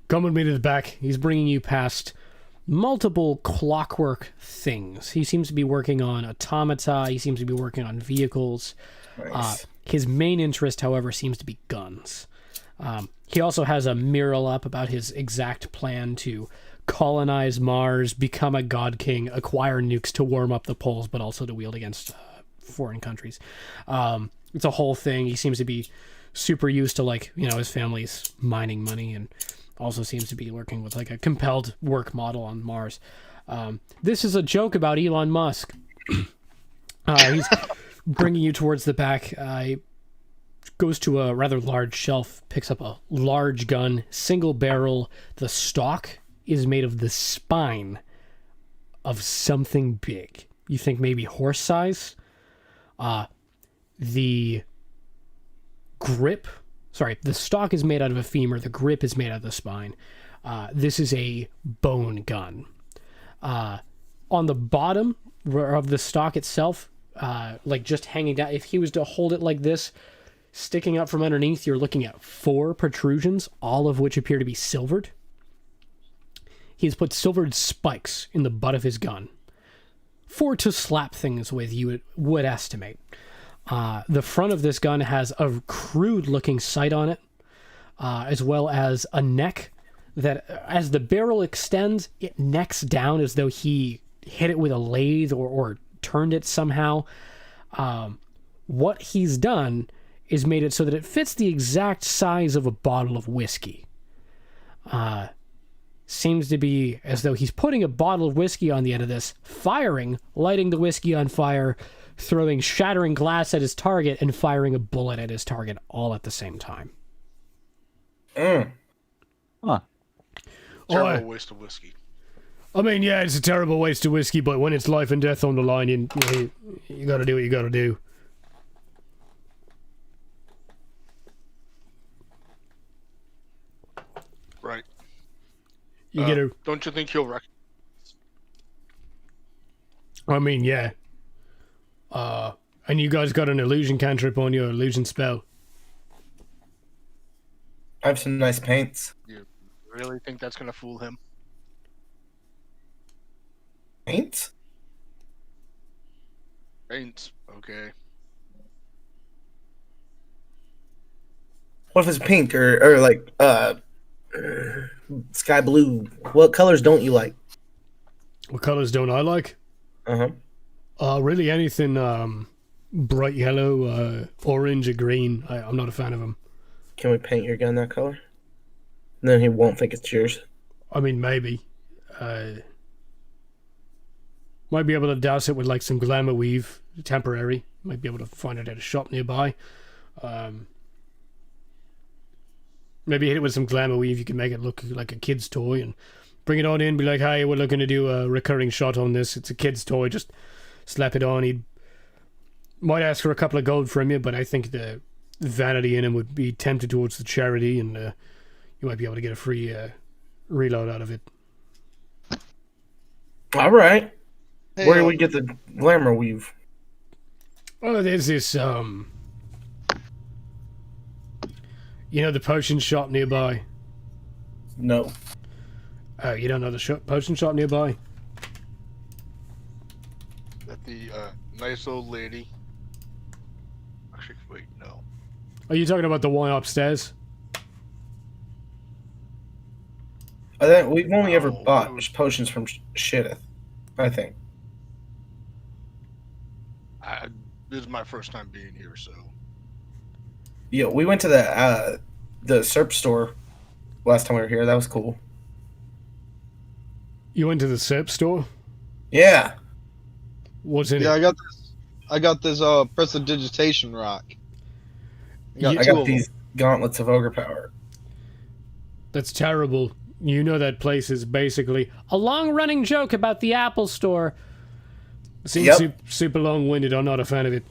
come with me to the back. He's bringing you past multiple clockwork things. He seems to be working on automata. He seems to be working on vehicles. Nice. His main interest, however, seems to be guns. He also has a mural up about his exact plan to colonize Mars, become a god king, acquire nukes to warm up the poles, but also to wield against foreign countries. It's a whole thing. He seems to be super used to, like, you know, his family's mining money, and also seems to be working with like a compelled work model on Mars. This is a joke about Elon Musk. He's bringing you towards the back. He goes to a rather large shelf, picks up a large gun, single barrel. The stock is made of the spine of something big. You think maybe horse size? The grip... Sorry, the stock is made out of a femur. The grip is made out of the spine. This is a bone gun. On the bottom of the stock itself, like just hanging down, if he was to hold it like this, sticking up from underneath, you're looking at 4 protrusions, all of which appear to be silvered. He's put silvered spikes in the butt of his gun. 4 to slap things with, you would estimate. The front of this gun has a crude-looking sight on it, as well as a neck that, as the barrel extends, it necks down as though he hit it with a lathe or turned it somehow. What he's done is made it so that it fits the exact size of a bottle of whiskey. Seems to be as though he's putting a bottle of whiskey on the end of this, firing, lighting the whiskey on fire, throwing shattering glass at his target, and firing a bullet at his target all at the same time. Huh. Terrible waste of whiskey. I mean, yeah, it's a terrible waste of whiskey, but when it's life and death on the line, you gotta do what you gotta do. Right. You get a... Don't you think he'll recognize? I mean, yeah. And you guys got an illusion cantrip on your illusion spell. I have some nice paints. You really think that's gonna fool him? Paints? Paints. Okay. What if it's pink or like sky blue. What colors don't you like? What colors don't I like? Really anything bright yellow, orange, or green. I'm not a fan of them. Can we paint your gun that color? And then he won't think it's yours. I mean, maybe. Might be able to douse it with like some glamour weave, temporary. Might be able to find it at a shop nearby. Maybe hit it with some glamour weave. You can make it look like a kid's toy and bring it on in. Be like, hey, we're looking to do a recurring shot on this. It's a kid's toy. Just slap it on. He might ask for a couple of gold from you, but I think the vanity in him would be tempted towards the charity, and you might be able to get a free reload out of it. All right. Hey, Where do we get the glamour weave? Oh, there's this the potion shop nearby. No. Oh, you don't know the potion shop nearby? That the nice old lady. Actually, wait, no. Are you talking about the one upstairs? I think we've only ever No, bought it was- potions from Shitteth, I think. This is my first time being here, so Yeah, we went to the SERP store last time we were here. That was cool. You went to the SERP store? Yeah. What's in Yeah, it? I got this prestidigitation rock. Yeah, I two got of these gauntlets of ogre power. That's terrible. You know that place is basically a long-running joke about the Apple Store. Seems Yep. super long-winded. I'm not a fan of it.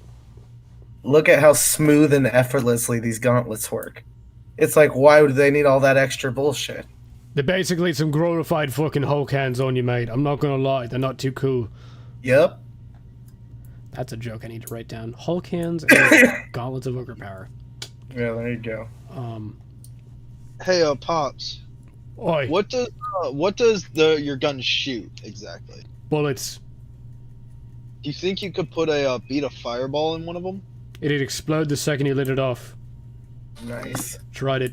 Look at how smooth and effortlessly these gauntlets work. It's like, why would they need all that extra bullshit? They're basically some glorified fucking Hulk hands on you, mate. I'm not gonna lie. They're not too cool. Yep. That's a joke I need to write down. Hulk hands and gauntlets of ogre power. Yeah, there you go. Hey, Pops. Oi, What does your gun shoot exactly? bullets. Do you think you could put a bead of fireball in one of them? It'd explode the second you lit it off. Nice. Tried it.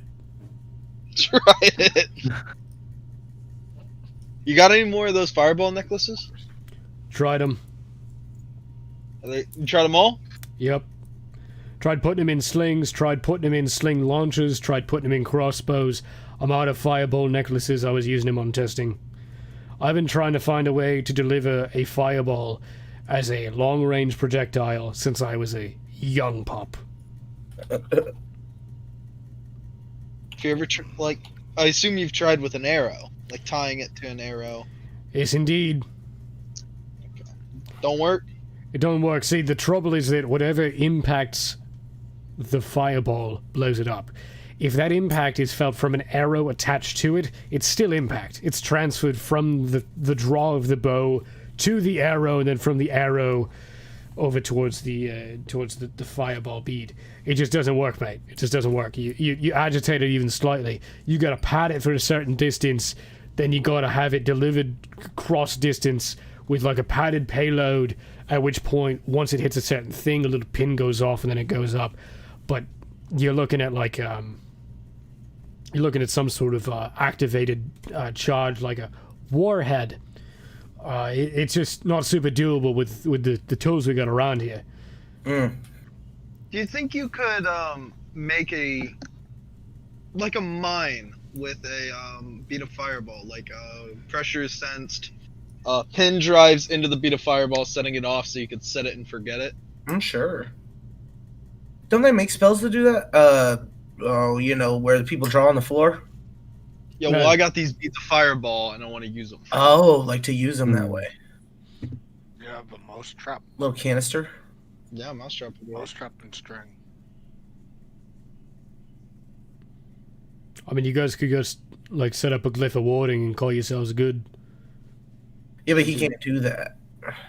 Try it. You got any more of those fireball necklaces? Tried them. You tried them all? Yep. Tried putting them in slings, tried putting them in sling launchers, tried putting them in crossbows. I'm out of fireball necklaces. I was using them on testing. I've been trying to find a way to deliver a fireball as a long-range projectile since I was a young pup. Have you ever I assume you've tried with an arrow, like tying it to an arrow. Yes, indeed. Don't work? It don't work. See, the trouble is that whatever impacts the fireball blows it up. If that impact is felt from an arrow attached to it, it's still impact. It's transferred from the draw of the bow to the arrow, and then from the arrow over towards the fireball bead. It just doesn't work, mate. It just doesn't work. You agitate it even slightly. You gotta pad it for a certain distance, then you gotta have it delivered cross distance with like a padded payload, at which point, once it hits a certain thing, a little pin goes off and then it goes up. But you're looking at like some sort of activated charge, like a warhead. It's just not super doable with the tools we got around here. Do you think you could make a mine with a bead of fireball, like pressure sensed pin drives into the bead of fireball, setting it off so you could set it and forget it? I'm sure. Don't they make spells to do that? Where the people draw on the floor? Yeah, well, I got these beads of fireball and I want to use them. Oh, like to use them that way. yeah, the mouse trap, Little canister. Yeah, mousetrap would work. mouse trap and string. I mean, you guys could just like set up a glyph of warding and call yourselves good. Yeah, but he can't do that.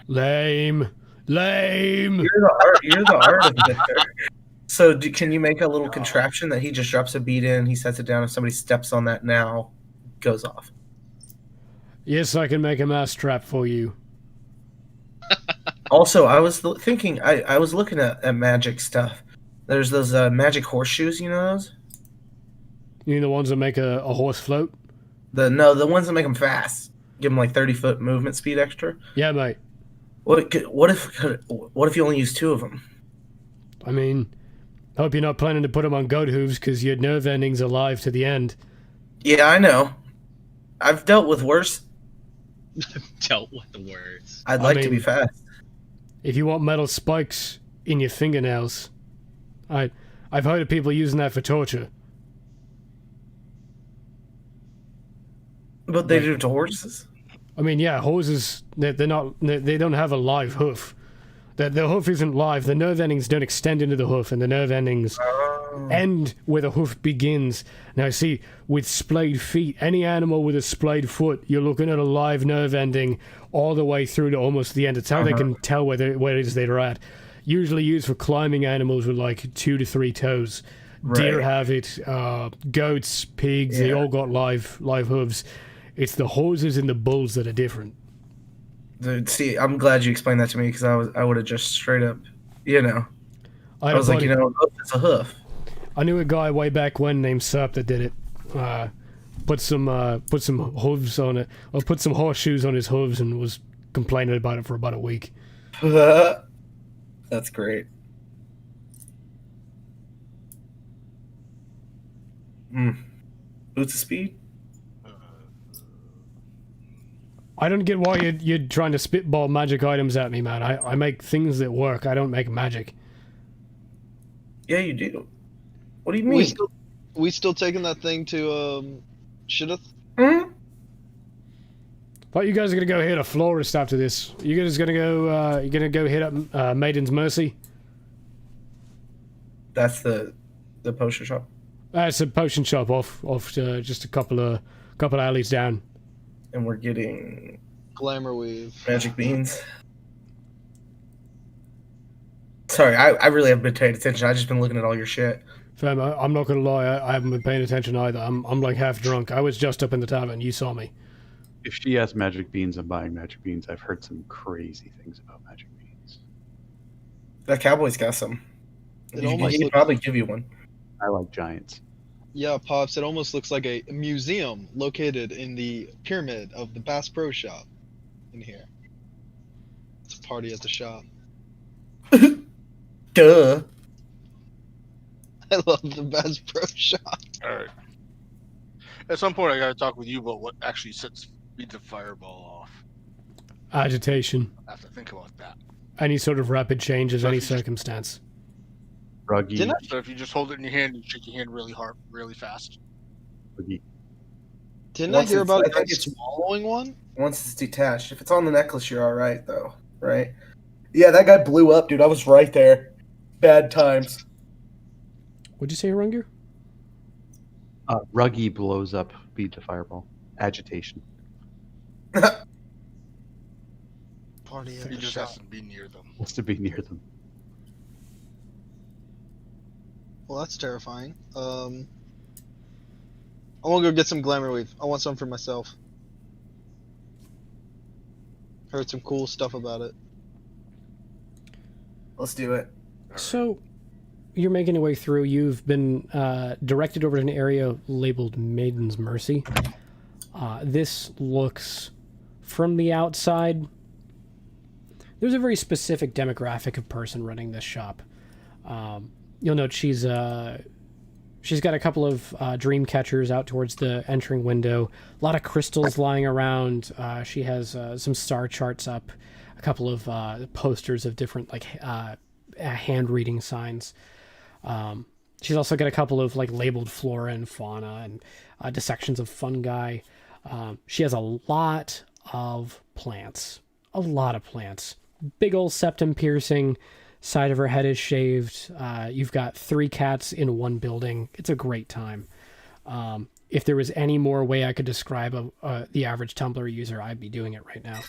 Lame. You're the artificer. So can you make a little contraption that he just drops a bead in, he sets it down, if somebody steps on that now, it goes off? Yes, I can make a mouse trap for you. Also, I was thinking, I was looking at magic stuff. There's those magic horseshoes, you know those? You mean the ones that make a horse float? The ones that make them fast. Give them like 30-foot movement speed extra. Yeah, mate. What if you only use 2 of them? I mean, hope you're not planning to put them on goat hooves because your nerve ending's alive to the end. Yeah, I know. I've dealt with worse. Dealt with the words. I'd like to be mean- fast. If you want metal spikes in your fingernails, I've heard of people using that for torture. But they do it to horses. I mean, yeah, horses, they don't have a live hoof. The hoof isn't live. The nerve endings don't extend into the hoof, and the nerve endings end where the hoof begins. Now, see, with splayed feet, any animal with a splayed foot, you're looking at a live nerve ending all the way through to almost the end. It's how they can tell where it is they're at. Usually used for climbing animals with like 2 to 3 toes. Deer Right. have it. Goats, pigs, they all got live hooves. It's the horses and the bulls that are different. Dude, see, I'm glad you explained that to me because I would have just straight up, I was like, a hoof is a hoof. I knew a guy way back when named Sup that did it. Put some hooves on it, or put some horseshoes on his hooves, and was complaining about it for about a week. That's great. Boots of speed? I don't get why you're trying to spitball magic items at me, man. I make things that work. I don't make magic. Yeah, you do. What do you mean? We still taking that thing to Shidith? Hmm? Thought you guys are gonna go hit a florist after this. You guys gonna go? You gonna go hit up Maiden's Mercy? That's the potion shop. It's a potion shop off just a couple of alleys down. And we're getting Glamour Weave. magic beans. Sorry, I really haven't been paying attention. I've just been looking at all your shit. Fam, I'm not gonna lie. I haven't been paying attention either. I'm like half drunk. I was just up in the tavern. You saw me. If she has magic beans, I'm buying magic beans. I've heard some crazy things about magic beans. That cowboy's got some. It He almost can looks- probably give you one. I like giants. Yeah, Pops, it almost looks like a museum located in the pyramid of the Bass Pro Shop in here. It's a party at the shop. Duh. I love the Bass Pro Shop. All right. At some point, I got to talk with you about what actually sets me the fireball off. Agitation. I have to think about that. Any sort of rapid change of any That's just- circumstance. Ruggy. Didn't So if you just hold it in your hand, you shake your hand really hard, really fast. Ruggy. Didn't Once I hear it's- about I a think it's- swallowing one? Once it's detached. If it's on the necklace, you're all right, though. Right? Yeah, that guy blew up, dude. I was right there. Bad times. What'd you say, Runger? Ruggy blows up beat to fireball. Agitation. Party at You the just shop. have to be near them. Wants to be near them. Well, that's terrifying. I want to go get some Glamour Weave. I want some for myself. Heard some cool stuff about it. Let's do it. So, you're making your way through. You've been directed over to an area labeled Maiden's Mercy. This looks, from the outside, there's a very specific demographic of person running this shop. You'll note she's got a couple of dream catchers out towards the entering window. A lot of crystals lying around. She has some star charts up. A couple of posters of different hand reading signs. She's also got a couple of labeled flora and fauna and dissections of fungi. She has a lot of plants. A lot of plants. Big old septum piercing. Side of her head is shaved. You've got 3 cats in one building. It's a great time. If there was any more way I could describe the average Tumblr user, I'd be doing it right now.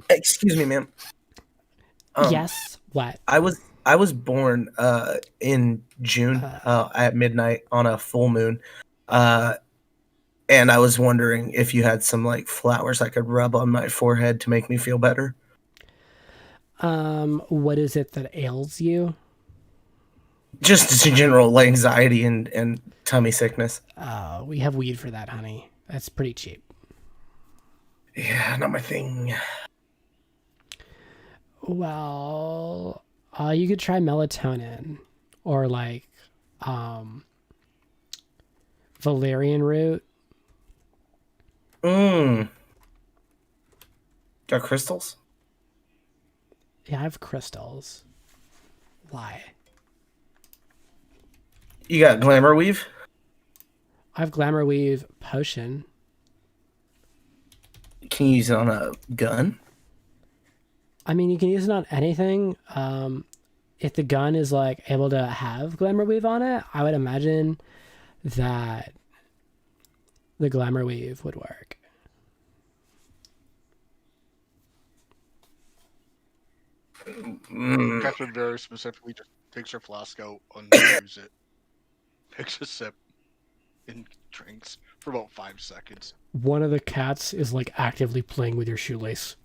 Excuse me, ma'am. Yes. What? I was born in June at midnight on a full moon, and I was wondering if you had some flowers I could rub on my forehead to make me feel better. What is it that ails you? Just general anxiety and tummy sickness. We have weed for that, honey. That's pretty cheap. Yeah, not my thing. Well, you could try melatonin or like valerian root. Got crystals? Yeah, I have crystals. Why? You got glamour weave? I have glamour weave potion. Can you use it on a gun? I mean, you can use it on anything. If the gun is like able to have glamour weave on it, I would imagine that the glamour weave would work. Catherine very specifically just takes her flask out, unscrews it, takes a sip, and drinks for about 5 seconds. One of the cats is like actively playing with your shoelace.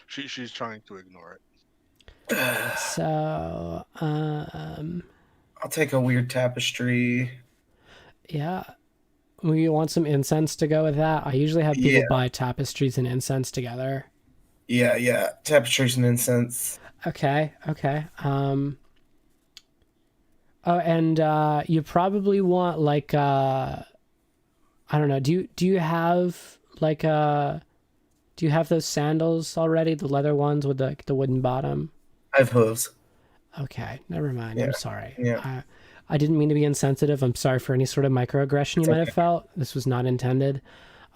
She's trying to ignore it. So, I'll take a weird tapestry. yeah. We want some incense to go with that. I usually have people Yeah. buy tapestries and incense together. Yeah. Tapestries and incense. Okay. Oh, and you probably want like I don't know. Do you have like do you have those sandals already? The leather ones with the wooden bottom? I have hooves. Okay, never mind. Yeah, I'm sorry. yeah. I didn't mean to be insensitive. I'm sorry for any sort of microaggression you might have felt. This was not intended.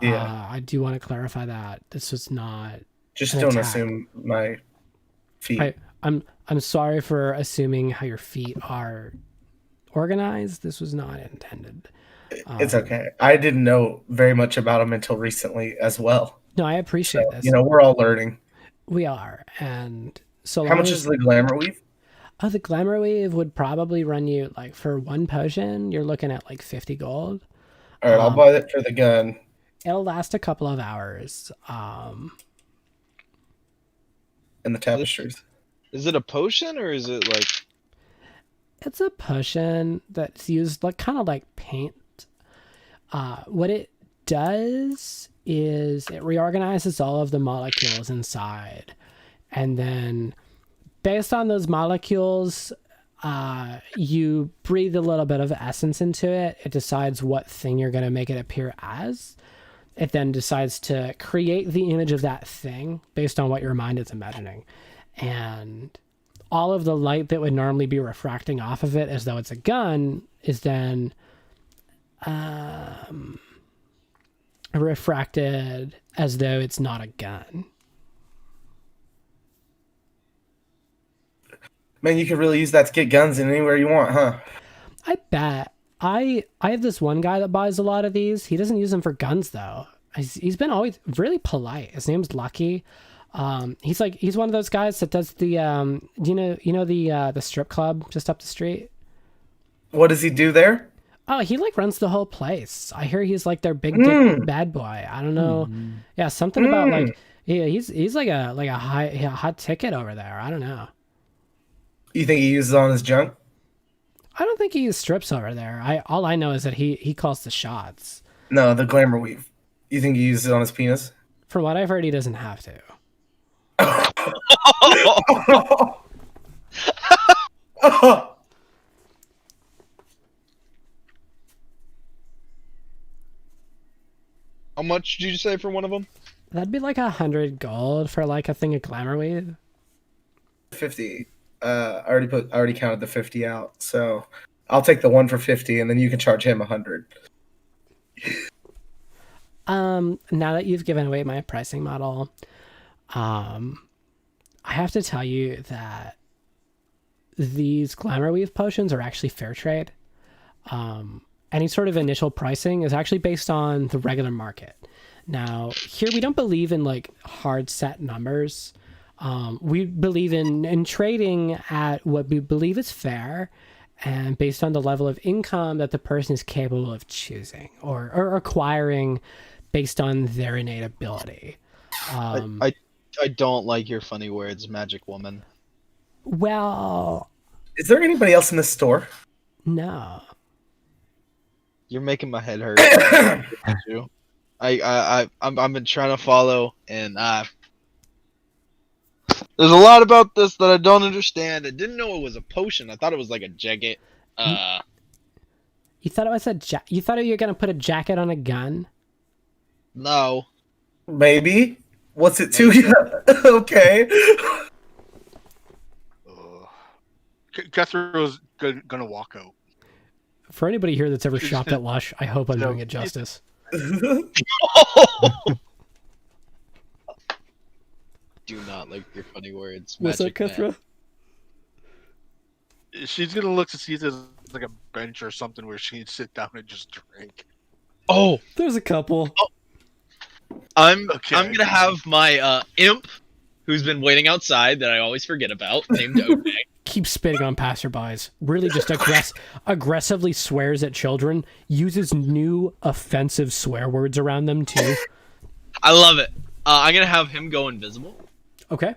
Yeah. I do want to clarify that this was not. Just an don't attack. assume my feet. I'm sorry for assuming how your feet are organized. This was not intended. It's okay. I didn't know very much about them until recently as well. No, I appreciate So, this. we're all learning. We are, and so How much is the glamour weave? Oh, the glamour wave would probably run you like for one potion. You're looking at like 50 gold. All right, I'll buy it for the gun. It'll last a couple of hours. And the tapestries. Is it a potion or is it like? It's a potion that's used like kind of like paint. What it does is it reorganizes all of the molecules inside, and then based on those molecules, you breathe a little bit of essence into it. It decides what thing you're going to make it appear as. It then decides to create the image of that thing based on what your mind is imagining. And all of the light that would normally be refracting off of it as though it's a gun is then refracted as though it's not a gun. Man, you could really use that to get guns in anywhere you want, huh? I bet. I have this one guy that buys a lot of these. He doesn't use them for guns though. He's been always really polite. His name's Lucky. He's one of those guys that does the the strip club just up the street. What does he do there? Oh, he like runs the whole place. I hear he's like their big dick bad boy. I don't know. Yeah, something about like he's like a hot ticket over there. I don't know. You think he uses it on his junk? I don't think he strips over there. All I know is that he calls the shots. No, the glamour weave. You think he uses it on his penis? From what I've heard, he doesn't have to. How much did you say for one of them? That'd be like 100 gold for like a thing of glamour weave. 50. I already counted the 50 out, so I'll take the one for 50, and then you can charge him 100. Now that you've given away my pricing model, I have to tell you that these glamour weave potions are actually fair trade. Any sort of initial pricing is actually based on the regular market. Now, here we don't believe in like hard set numbers. We believe in trading at what we believe is fair and based on the level of income that the person is capable of choosing or acquiring based on their innate ability. I don't like your funny words, magic woman. Well, Is there anybody else in this store? no. You're making my head hurt. I've been trying to follow, and there's a lot about this that I don't understand. I didn't know it was a potion. I thought it was like a jacket. You thought it was you thought you were gonna put a jacket on a gun? No. Maybe. What's it to you? Okay. Catherine's gonna walk out. For anybody here that's ever shopped at Lush, I hope I'm doing it justice. Do not like your funny words. What's up, magic man. Kethra? She's gonna look to see if there's like a bench or something where she can sit down and just drink. Oh, There's a couple. I'm Okay. I'm gonna have my imp, who's been waiting outside that I always forget about, named Obey. Keeps spitting on passerbys. Really just aggressively swears at children. Uses new offensive swear words around them too. I love it. I'm gonna have him go invisible, Okay.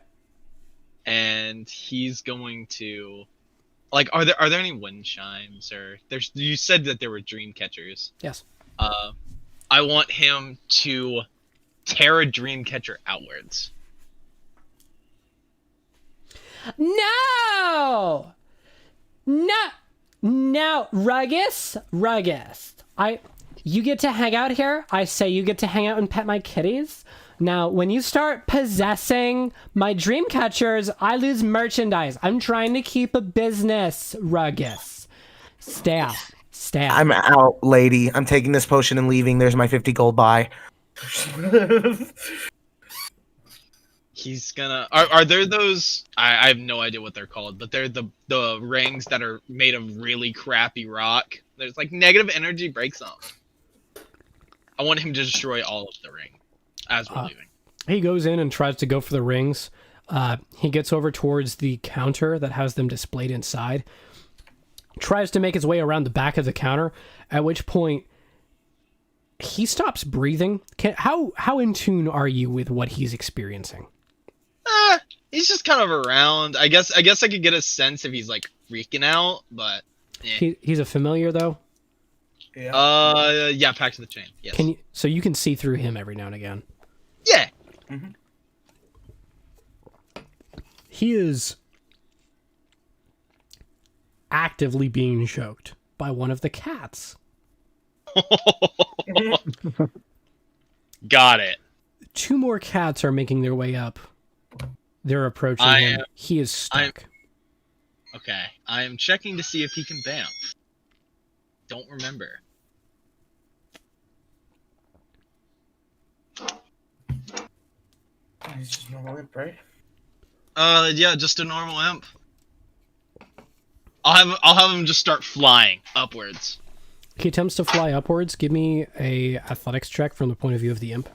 and he's going to, like, are there any wind chimes or there's? You said that there were dream catchers. Yes. I want him to tear a dream catcher outwards. No! No, Ruggis. You get to hang out here. I say you get to hang out and pet my kitties. Now, when you start possessing my dream catchers, I lose merchandise. I'm trying to keep a business, Ruggis. Stay out. I'm out, lady. I'm taking this potion and leaving. There's my 50 gold buy. He's gonna. Are there those? I have no idea what they're called, but they're the rings that are made of really crappy rock. There's like negative energy breaks them. I want him to destroy all of the ring as we're leaving. He goes in and tries to go for the rings. He gets over towards the counter that has them displayed inside. Tries to make his way around the back of the counter, at which point he stops breathing. How in tune are you with what he's experiencing? He's just kind of around. I guess I could get a sense if he's like freaking out, but He's a familiar though. yeah, back to the chain. Yes. So you can see through him every now and again. Yeah. Mm-hmm. He is actively being choked by one of the cats. Got it. Two more cats are making their way up. They're approaching him. He is stuck. Okay. I am checking to see if he can bamf. Don't remember. He's just normal imp, right? Yeah, just a normal imp. I'll have him just start flying upwards. He attempts to fly upwards. Give me a athletics check from the point of view of the imp.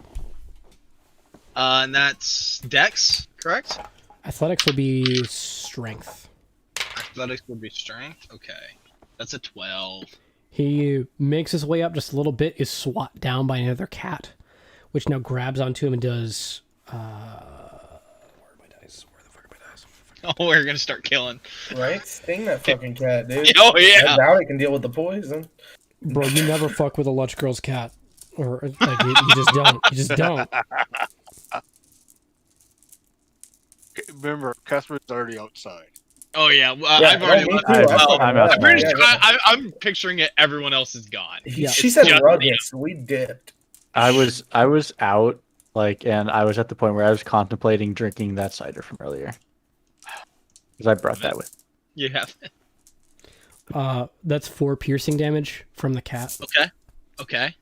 And that's Dex, correct? Athletics would be strength. Athletics would be strength. Okay, that's a 12. He makes his way up just a little bit, is swat down by another cat, which now grabs onto him and does. Where are my dice? Where the fuck are my dice? Oh, we're gonna start killing. Right? Sting that fucking cat, dude. Oh yeah. I doubt it can deal with the poison. Bro, you never fuck with a Lutch girl's cat, or like you just don't. You just don't. Remember, Casper's already outside. Oh yeah, Yeah, I've already me left. too. I'm out. I'm pretty sure I'm picturing it. Everyone else is gone. Yeah, She said just- rugged. We dipped. I was out, and I was at the point where I was contemplating drinking that cider from earlier. Because I brought that with. You have. That's 4 piercing damage from the cat. Okay.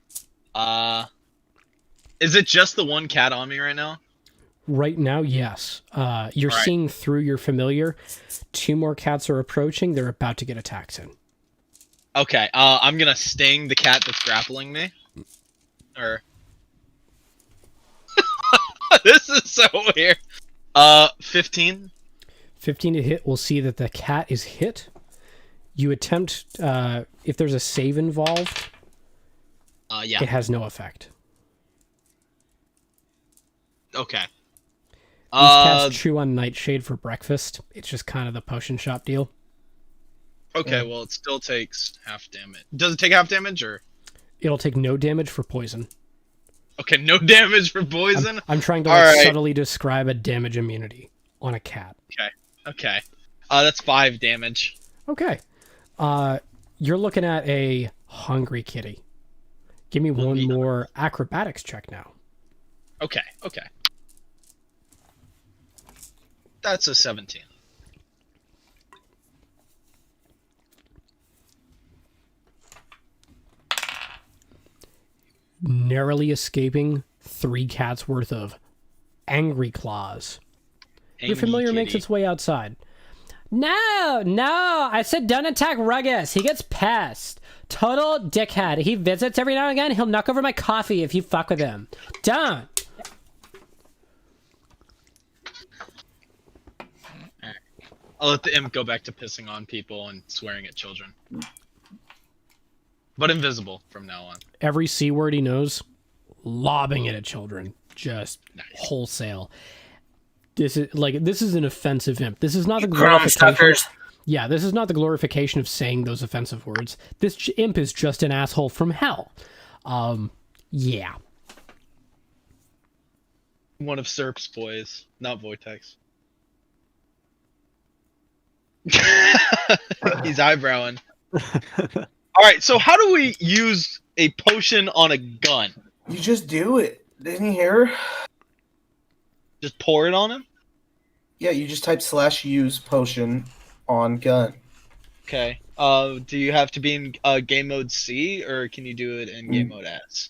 Is it just the one cat on me right now? Right now, yes. You're Right. seeing through your familiar. 2 more cats are approaching. They're about to get attacks in. Okay. I'm gonna sting the cat that's grappling me. Or. This is so weird. 15. 15 to hit. We'll see that the cat is hit. You attempt, if there's a save involved, Yeah. it has no effect. Okay. These cats chew on nightshade for breakfast. It's just kind of the potion shop deal. Okay, well, it still takes half damage. Does it take half damage, or? It'll take no damage for poison. Okay, no damage for poison? I'm trying to subtly describe a damage immunity on a cat. Okay. That's 5 damage. Okay. You're looking at a hungry kitty. Give me one more acrobatics check now. Okay. That's a 17. Narrowly escaping 3 cats worth of angry claws. Your familiar makes its way outside. No, I said don't attack Ruggles. He gets pissed. Total dickhead. He visits every now and again. He'll knock over my coffee if you fuck with him. Don't. I'll let the imp go back to pissing on people and swearing at children. But invisible from now on. Every C word he knows, lobbing it at children. Just wholesale. This is an offensive imp. This is not the glorification. Yeah, this is not the glorification of saying those offensive words. This imp is just an asshole from hell. Yeah. One of Serp's boys, not Voitex. He's eyebrowing. Alright, so how do we use a potion on a gun? You just do it. Didn't you hear? Just pour it on him? Yeah, you just type /use potion on gun. Okay. Do you have to be in game mode C, or can you do it in game mode S?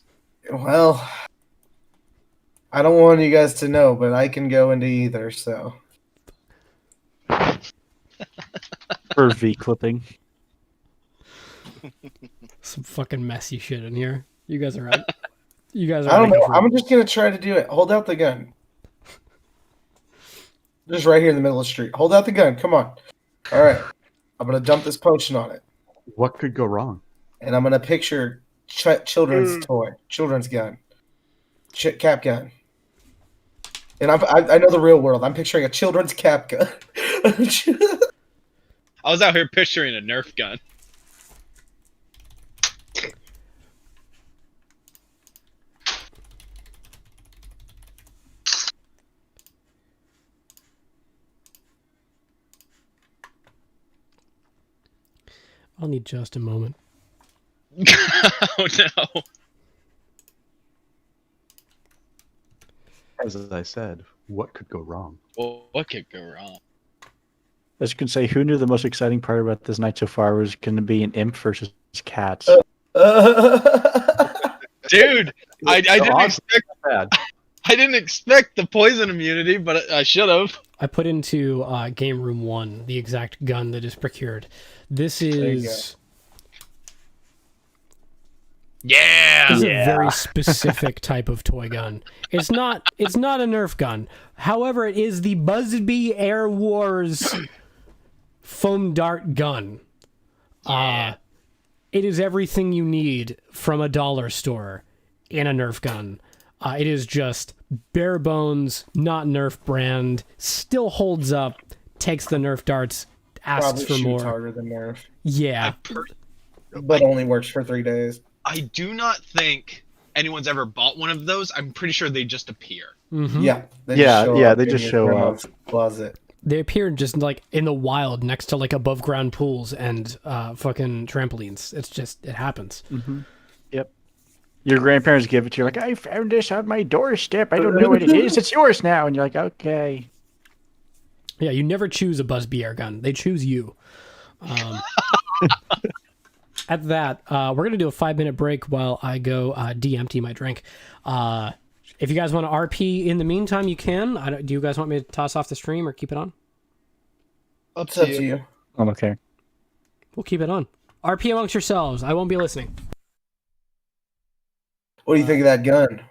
Well, I don't want you guys to know, but I can go into either, so. For V clipping. Some fucking messy shit in here. You guys are right. You guys are. I don't know. I'm just gonna try to do it. Hold out the gun. Just right here in the middle of the street. Hold out the gun. Come on. All right. I'm gonna dump this potion on it, What could go wrong? and I'm gonna picture children's toy, children's gun, cap gun. And I know the real world. I'm picturing a children's cap gun. I was out here picturing a Nerf gun. I'll need just a moment. Oh no. As I said, what could go wrong? Well, what could go wrong? As you can say, who knew the most exciting part about this night so far was going to be an imp versus cats? Dude, I didn't expect that. I didn't expect the poison immunity, but I should have. I put into game room 1 the exact gun that is procured. This is a very specific type of toy gun. It's not a Nerf gun. However, it is the Buzzbee Air Wars foam dart gun. It is everything you need from a dollar store in a Nerf gun. It is just bare bones, not Nerf brand, still holds up, takes the Nerf darts, asks Probably for more. harder than Nerf. Yeah. But only works for 3 days. I do not think anyone's ever bought one of those. I'm pretty sure they just appear. Mm-hmm. Yeah. They just show up. Closet. They appear just like in the wild next to like above ground pools and fucking trampolines. It happens. Mm-hmm. Yep. Your grandparents give it to you like, I found this on my doorstep. I don't know what it is. It's yours now. And you're like, okay. Yeah, you never choose a Buzzbee air gun. They choose you. At that, we're going to do a 5-minute break while I go de-empty my drink. If you guys want to RP in the meantime, you can. Do you guys want me to toss off the stream or keep it on? Up to you. I'm okay. We'll keep it on. RP amongst yourselves. I won't be listening. What do you think of that gun?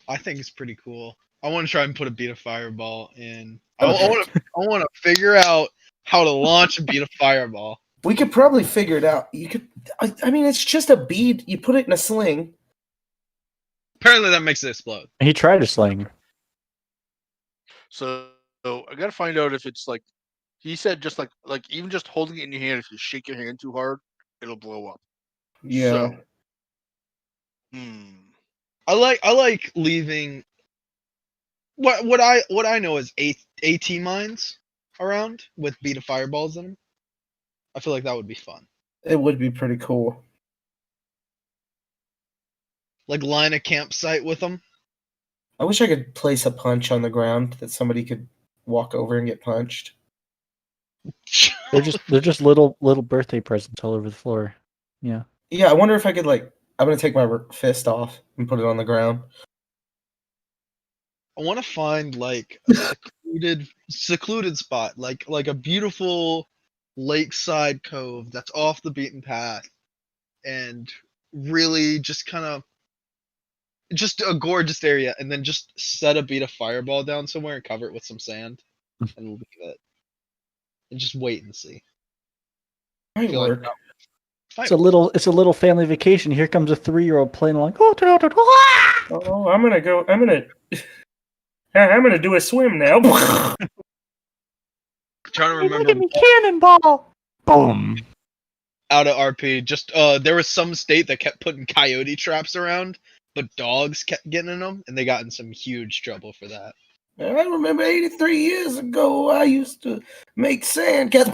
I think it's pretty cool. I want to try and put a beat of fireball in. I want to figure out how to launch and beat a fireball. We could probably figure it out. You could. I mean, it's just a bead. You put it in a sling. Apparently that makes it explode. He tried to sling. So I gotta find out if it's like he said, just like even just holding it in your hand, if you shake your hand too hard, it'll blow up. Yeah. So, hmm. I like leaving what I know is AT mines around with beta fireballs in them. I feel like that would be fun. It would be pretty cool. Like line a campsite with them. I wish I could place a punch on the ground that somebody could walk over and get punched. They're just little birthday presents all over the floor. Yeah. Yeah, I wonder if I could I'm gonna take my fist off and put it on the ground. I want to find like a secluded spot, like a beautiful lakeside cove that's off the beaten path, and really just kind of just a gorgeous area, and then just set a beat of fireball down somewhere and cover it with some sand, and leave it, and just wait and see. Might feel like work. It's a little family vacation. Here comes a 3-year-old playing along. Oh, Oh, I'm gonna do a swim now. Trying to look remember at me, cannonball! Boom. out of RP. Just there was some state that kept putting coyote traps around, but dogs kept getting in them, and they got in some huge trouble for that. I remember 83 years ago, I used to make sand cats.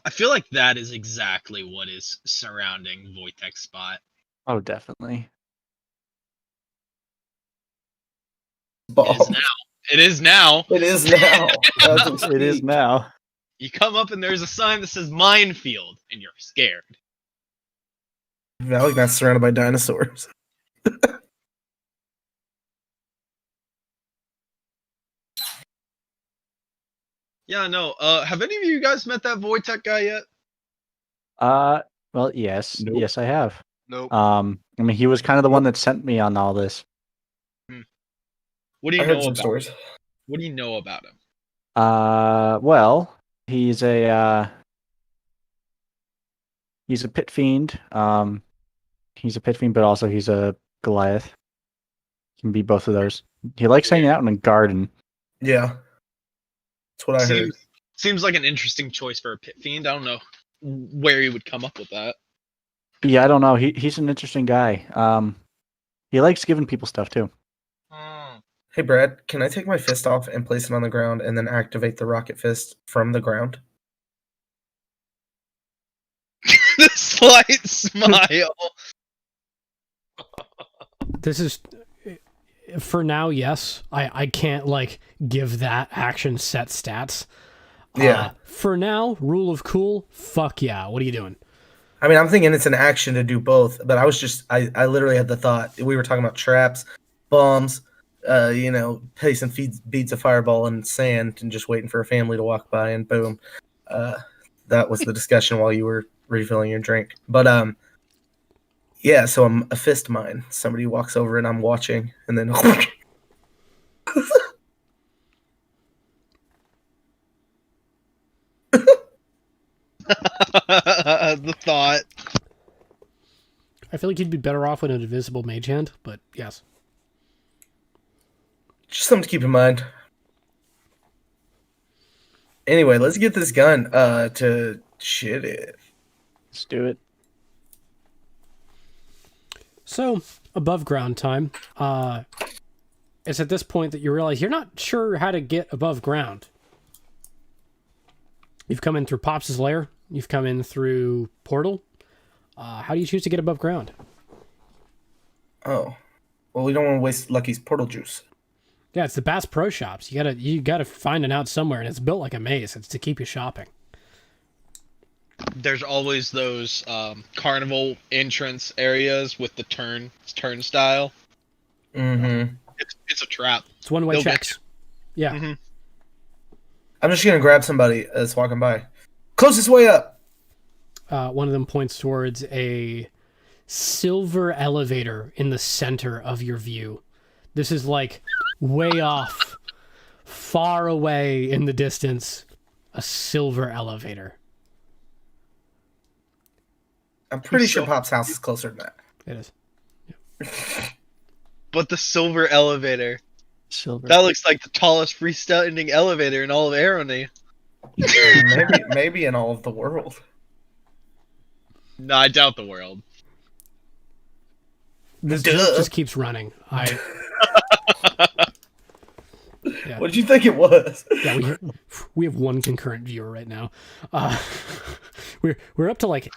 I feel like that is exactly what is surrounding Wojtek's spot. Oh, definitely. It is now. It is now. It is now. It is now. You come up and there's a sign that says minefield, and you're scared. Valley that's surrounded by dinosaurs. Yeah, no. Have any of you guys met that Wojtek guy yet? Well, yes. Nope. Yes, I have. Nope. I mean, he was kind of the one that sent me on all this. What do you I know heard some about? stories. What do you know about him? Well, he's a pit fiend. He's a pit fiend, but also he's a Goliath. Can be both of those. He likes hanging out in a garden. Yeah. That's what I heard. Seems like an interesting choice for a pit fiend. I don't know where he would come up with that. Yeah, I don't know. He's an interesting guy. He likes giving people stuff too. Hey, Brad, can I take my fist off and place it on the ground and then activate the rocket fist from the ground? The slight smile. This is for now. Yes, I can't give that action set stats. Yeah. For now, rule of cool. Fuck yeah. What are you doing? I mean, I'm thinking it's an action to do both, but I literally had the thought. We were talking about traps, bombs, placing beads of fireball in sand and just waiting for a family to walk by, and boom. That was the discussion while you were refilling your drink. But yeah, so I'm a fist mine. Somebody walks over and I'm watching, and then The thought. I feel like you'd be better off with an invisible mage hand, but yes. just something to keep in mind. Anyway, let's get this gun to shit it. Let's do it. So, above ground time. It's at this point that you realize you're not sure how to get above ground. You've come in through Pops' lair. You've come in through Portal. How do you choose to get above ground? Oh, well, we don't want to waste Lucky's portal juice. Yeah, it's the Bass Pro Shops. You gotta find an out somewhere, and it's built like a maze. It's to keep you shopping. There's always those carnival entrance areas with the turnstile. Mm-hmm. It's a trap. It's one-way They'll get checks. Yeah. Mm-hmm. I'm just gonna grab somebody that's walking by. Closest way up. One of them points towards a silver elevator in the center of your view. This is way off, far away in the distance, a silver elevator. I'm pretty sure Pop's house is closer than that. It is. But the silver elevator. Silver. That looks like the tallest freestanding elevator in all of Arrowknee. maybe in all of the world. No, I doubt the world. This Duh. just keeps running. Yeah. What did you think it was? Yeah, we have one concurrent viewer right now. We're up to like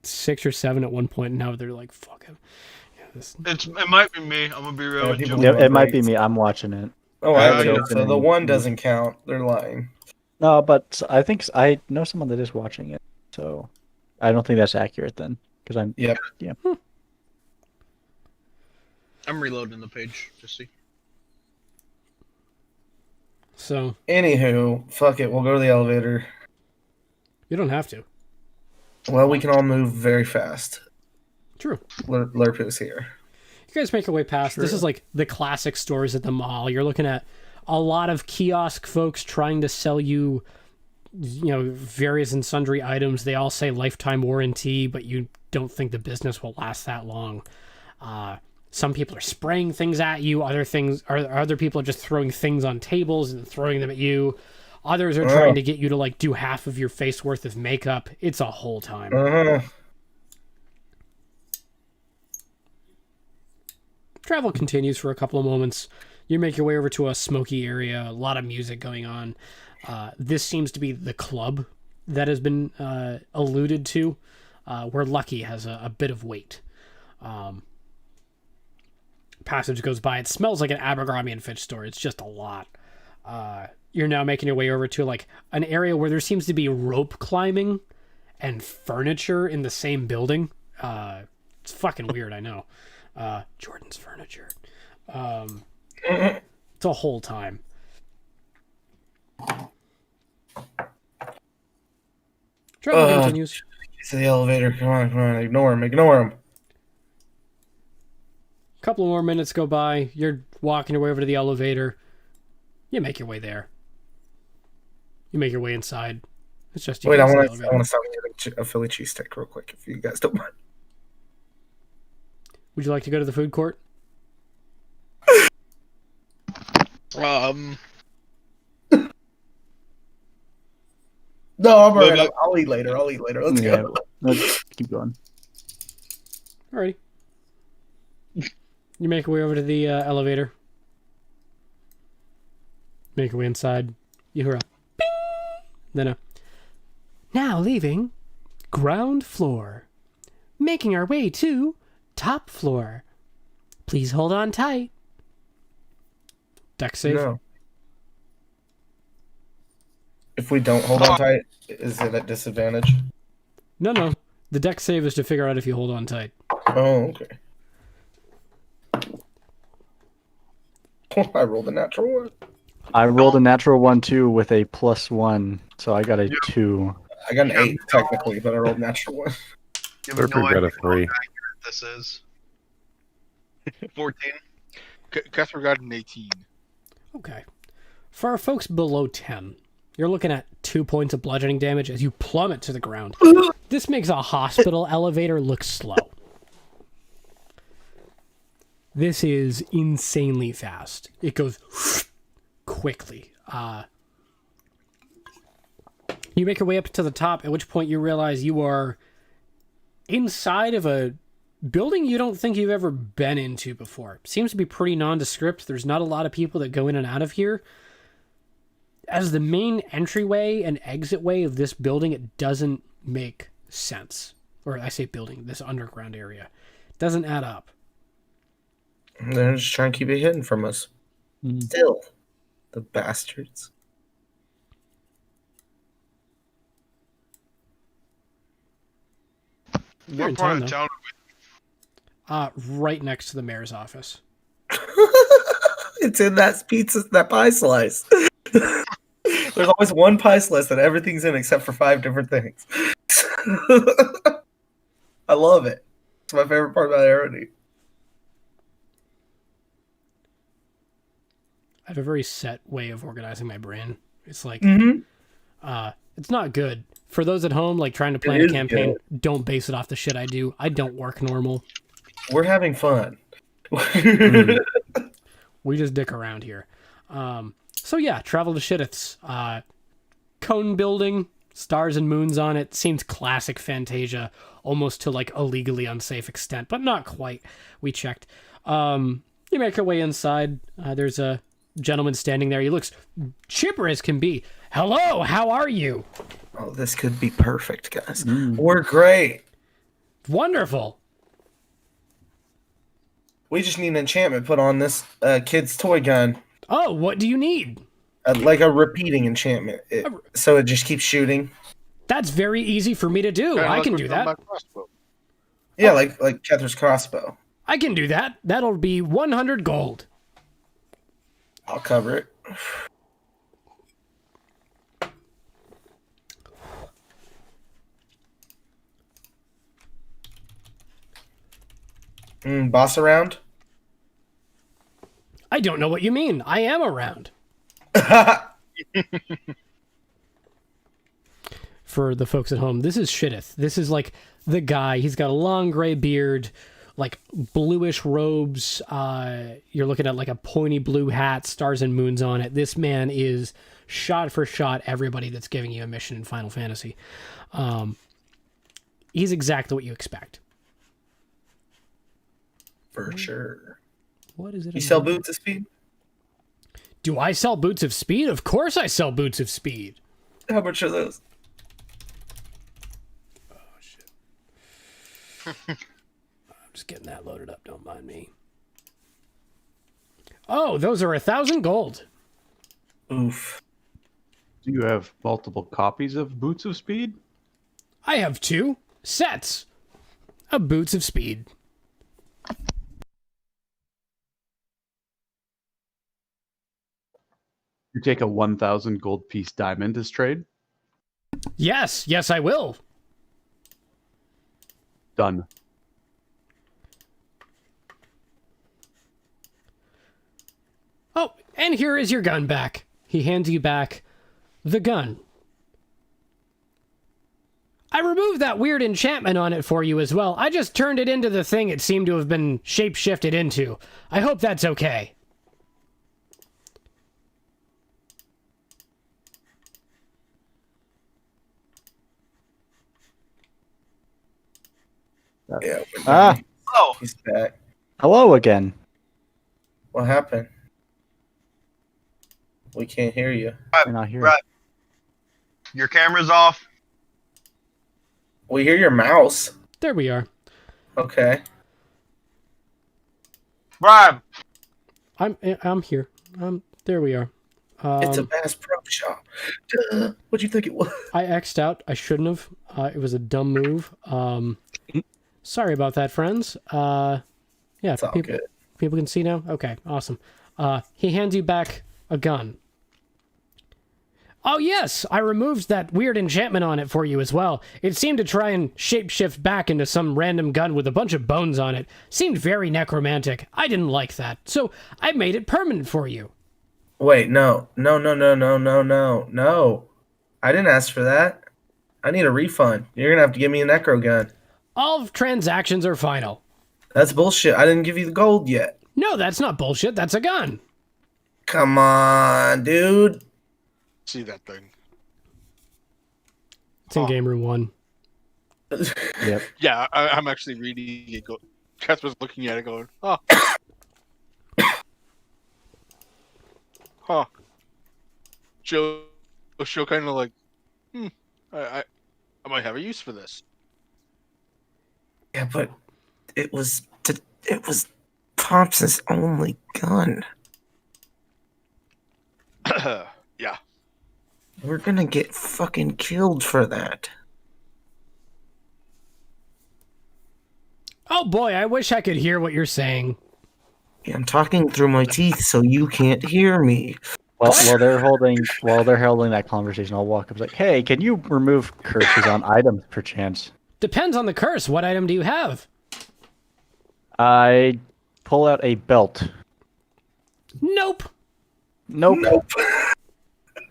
6 or 7 at one point, and now they're like, "Fuck him." Yeah, It might be me. I'm gonna be real with you. people- Yeah, it might be me. I'm watching it. Oh, I actually, don't so open the any- one doesn't count. They're lying. No, but I think I know someone that is watching it, so I don't think that's accurate then. Because I'm. Yep. Yeah. I'm reloading the page to see. So Anywho, fuck it. We'll go to the elevator. you don't have to. Well, we can all move very fast. True. Lerpu's here. You guys make your way past. This is like the classic stores at the mall. You're looking at a lot of kiosk folks trying to sell you, various and sundry items. They all say lifetime warranty, but you don't think the business will last that long. Some people are spraying things at you. Other people are just throwing things on tables and throwing them at you. Others are trying to get you to like do half of your face worth of makeup. It's a whole time. Travel continues for a couple of moments. You make your way over to a smoky area, a lot of music going on. This seems to be the club that has been alluded to, where Lucky has a bit of weight. Passage goes by. It smells like an Abercrombie and Fitch store. It's just a lot. You're now making your way over to like an area where there seems to be rope climbing and furniture in the same building. It's fucking weird, I know. Jordan's furniture. It's a whole time. Travel continues. Get to the elevator. Come on. Ignore him. A couple more minutes go by. You're walking your way over to the elevator. You make your way there. You make your way inside. It's just you. Wait, I guys in want the to elevator. stop and get a Philly cheesesteak real quick, if you guys don't mind. Would you like to go to the food court? No, I'm alright. Well, I'll eat later. Let's Yeah, go. let's keep going. Alrighty. You make your way over to the elevator. Make your way inside. You hear a bing! Then a now leaving ground floor. Making our way to top floor. Please hold on tight. Deck save. No. If we don't hold on tight, is it at disadvantage? No. The deck save is to figure out if you hold on tight. Oh, okay. I rolled a natural one. I rolled a natural 1 too with a +1, so I got a 2. I got an 8 technically, but I rolled a natural one. You have Lerpu got a 3. This is 14. Catherine got an 18. Okay. For our folks below 10, you're looking at 2 points of bludgeoning damage as you plummet to the ground. This makes a hospital elevator look slow. This is insanely fast. It goes quickly. You make your way up to the top, at which point you realize you are inside of a building you don't think you've ever been into before. Seems to be pretty nondescript. There's not a lot of people that go in and out of here. As the main entryway and exit way of this building, it doesn't make sense. Or I say building, this underground area. It doesn't add up. They're just trying to keep it hidden from us. Still. The bastards. You're in What part town, of though. town? Right next to the mayor's office. It's in that pie slice. There's always one pie slice that everything's in except for 5 different things. I love it. It's my favorite part about Arrowknee. I have a very set way of organizing my brain. It's like, Mm-hmm. it's not good. For those at home, like trying to plan It a is campaign, don't base it off the shit I do. I don't work normal. We're having fun. We just dick around here. So yeah, travel to Shidith's. Cone building, stars and moons on it. Seems classic Fantasia, almost to like a legally unsafe extent, but not quite. We checked. You make your way inside. There's a gentleman standing there. He looks chipper as can be. Hello, how are you? Oh, this could be perfect, guys. We're great. Wonderful. We just need an enchantment put on this kid's toy gun. Oh, what do you need? Like a repeating enchantment. So it just keeps shooting. That's very easy for me to do. Kinda I like can what's do on that. my crossbow. Yeah, like Kether's crossbow. I can do that. That'll be 100 gold. I'll cover it. Boss around? I don't know what you mean. I am around. For the folks at home, this is Shidith. This is like the guy. He's got a long gray beard, like bluish robes. You're looking at like a pointy blue hat, stars and moons on it. This man is shot for shot everybody that's giving you a mission in Final Fantasy. He's exactly what you expect. For sure. What is it? You sell boots of speed? Do I sell boots of speed? Of course I sell boots of speed. How much are those? Oh, shit. I'm just getting that loaded up. Don't mind me. Oh, those are 1,000 gold. Oof. Do you have multiple copies of Boots of Speed? I have 2 sets of boots of speed. You take a 1,000 gold piece diamond as trade? Yes, I will. Done. Oh, and here is your gun back. He hands you back the gun. I removed that weird enchantment on it for you as well. I just turned it into the thing it seemed to have been shape-shifted into. I hope that's okay. Yeah. Ah, Oh, He's back. hello again. What happened? We can't hear you. You're not here. right. Your camera's off. We hear your mouse. There we are. Okay. Bribe. I'm here. There we are. It's a Bass Pro Shop. Duh. What'd you think it was? I X'd out. I shouldn't have. It was a dumb move. Sorry about that, friends. Yeah, It's all people, good. people can see now? Okay, awesome. He hands you back a gun. Oh, yes, I removed that weird enchantment on it for you as well. It seemed to try and shapeshift back into some random gun with a bunch of bones on it. Seemed very necromantic. I didn't like that, so I made it permanent for you. Wait, no. No. I didn't ask for that. I need a refund. You're gonna have to give me a necro gun. All transactions are final. That's bullshit. I didn't give you the gold yet. No, that's not bullshit. That's a gun. Come on, dude. See that thing? It's in Game Room 1. Yep. Yeah, I'm actually reading it. Catherine's looking at it, going, "Huh, huh." She'll kind of like, I might have a use for this. Yeah, but it was Pops' only gun. Yeah. We're gonna get fucking killed for that. Oh boy, I wish I could hear what you're saying. Yeah, I'm talking through my teeth so you can't hear me. Well, while they're holding that conversation, I'll walk up and be like, "Hey, can you remove curses on items, perchance?" Depends on the curse. What item do you have? I pull out a belt. Nope. Nope.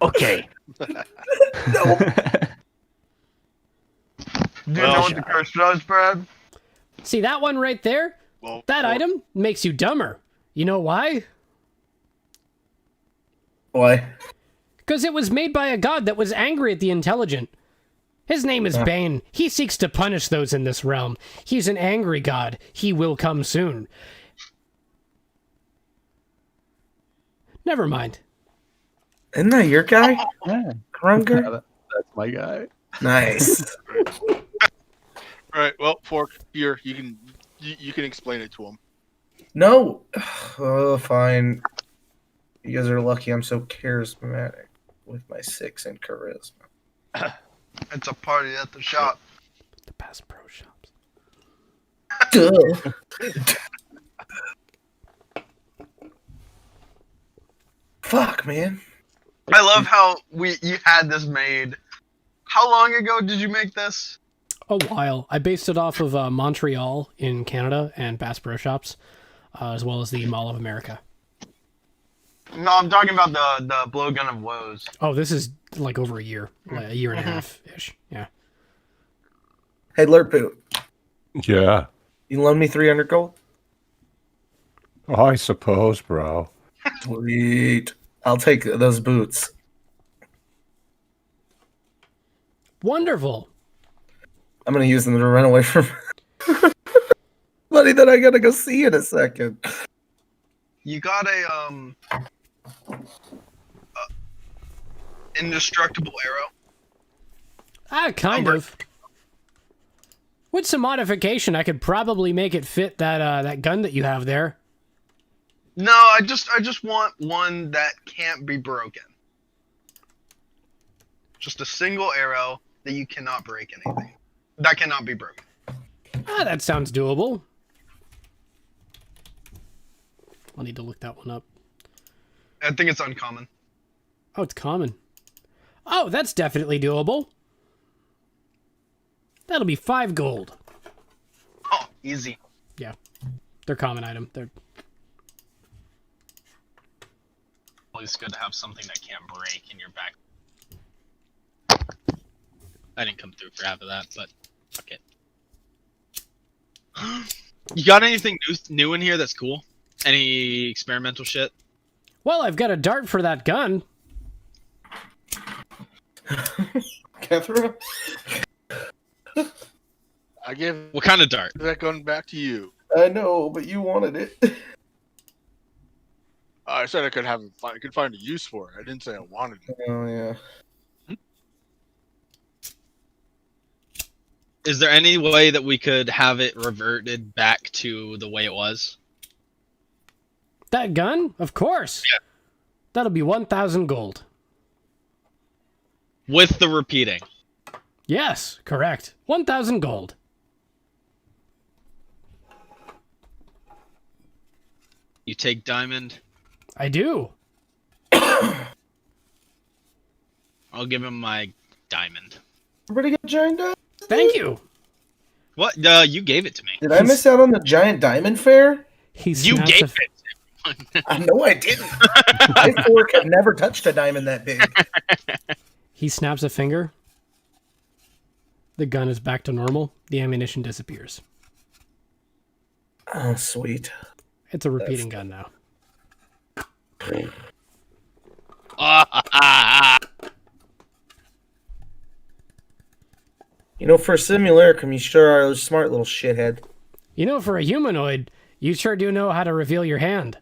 Okay. Nope. Do you know what the curse does, Brad? See that one right there? Well, That item makes you dumber. You know why? Why? Because it was made by a god that was angry at the intelligent. His name is Bane. He seeks to punish those in this realm. He's an angry god. He will come soon. Never mind. Isn't that your guy? Yeah, Krunger? that's my guy. Nice. All right. Well, Fork, here you can explain it to him. No. Oh, fine. You guys are lucky I'm so charismatic with my 6 in charisma. It's a party at the shop. The Bass Pro Shops. Duh. Fuck, man. I love how you had this made. How long ago did you make this? A while. I based it off of Montreal in Canada and Bass Pro Shops, as well as the Mall of America. No, I'm talking about the blowgun of woes. Oh, this is like over a year and a half ish. Yeah. Hey, Lerpu, Yeah. you loan me 300 gold? I suppose, bro. Sweet. I'll take those boots. Wonderful. I'm gonna use them to run away from buddy that I gotta go see in a second. You got a indestructible arrow. Kind of. With some modification, I could probably make it fit that gun that you have there. No, I just want one that can't be broken. Just a single arrow that you cannot break anything. That cannot be broken. That sounds doable. I'll need to look that one up. I think it's uncommon. Oh, it's common. Oh, that's definitely doable. That'll be 5 gold. Oh, easy. Yeah. They're common item. They're Always good to have something that can't break in your back. I didn't come through for half of that, but fuck it. You got anything new in here that's cool? Any experimental shit? Well, I've got a dart for that gun. Catherine? I give What kind of dart? that gun back to you. I know, but you wanted it. I said I could find a use for it. I didn't say I wanted it. Oh, yeah. Is there any way that we could have it reverted back to the way it was? That gun? Of course. Yeah. That'll be 1,000 gold. With the repeating. Yes, correct. 1,000 gold. You take diamond. I do. I'll give him my diamond. Everybody got giant diamond? Thank you. What? You gave it to me. Did I miss out on the giant diamond fair? He You snaps gave a- it. I know I didn't. My fork had never touched a diamond that big. He snaps a finger. The gun is back to normal. The ammunition disappears. Oh, sweet. It's a repeating gun now. You know, for a simulacrum, you sure are a smart little shithead. You know, for a humanoid, you sure do know how to reveal your hand.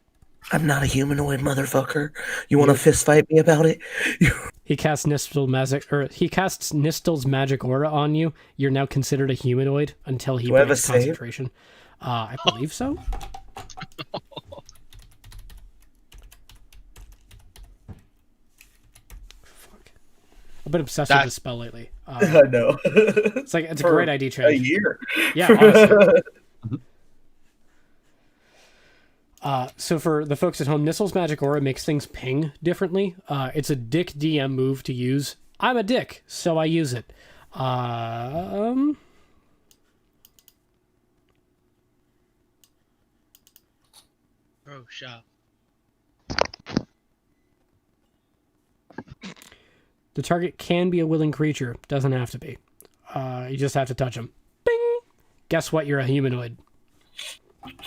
I'm not a humanoid, motherfucker. You want to fist fight me about it? He casts Nistel's magic aura on you. You're now considered a humanoid until he Do I have breaks a save? concentration. I believe so. Fuck. I've been obsessed with this spell lately. I know. It's a For great ID a change. year. Yeah, honestly. So for the folks at home, Nistel's magic aura makes things ping differently. It's a dick DM move to use. I'm a dick, so I use it. Oh, shop. The target can be a willing creature. Doesn't have to be. You just have to touch him. Bing! Guess what? You're a humanoid.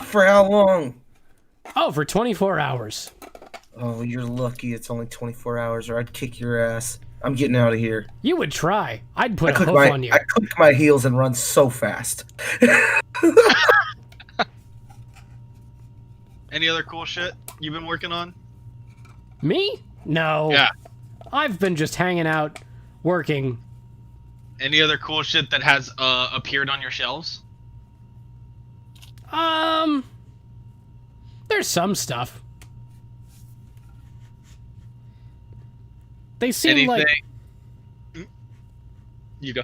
For how long? Oh, for 24 hours. Oh, you're lucky it's only 24 hours, or I'd kick your ass. I'm getting out of here. You would try. I'd put I a click hoof on you. I click my heels and run so fast. Any other cool shit you've been working on? Me? No. Yeah. I've been just hanging out, working. Any other cool shit that has appeared on your shelves? There's some stuff. They seem Anything? like You go.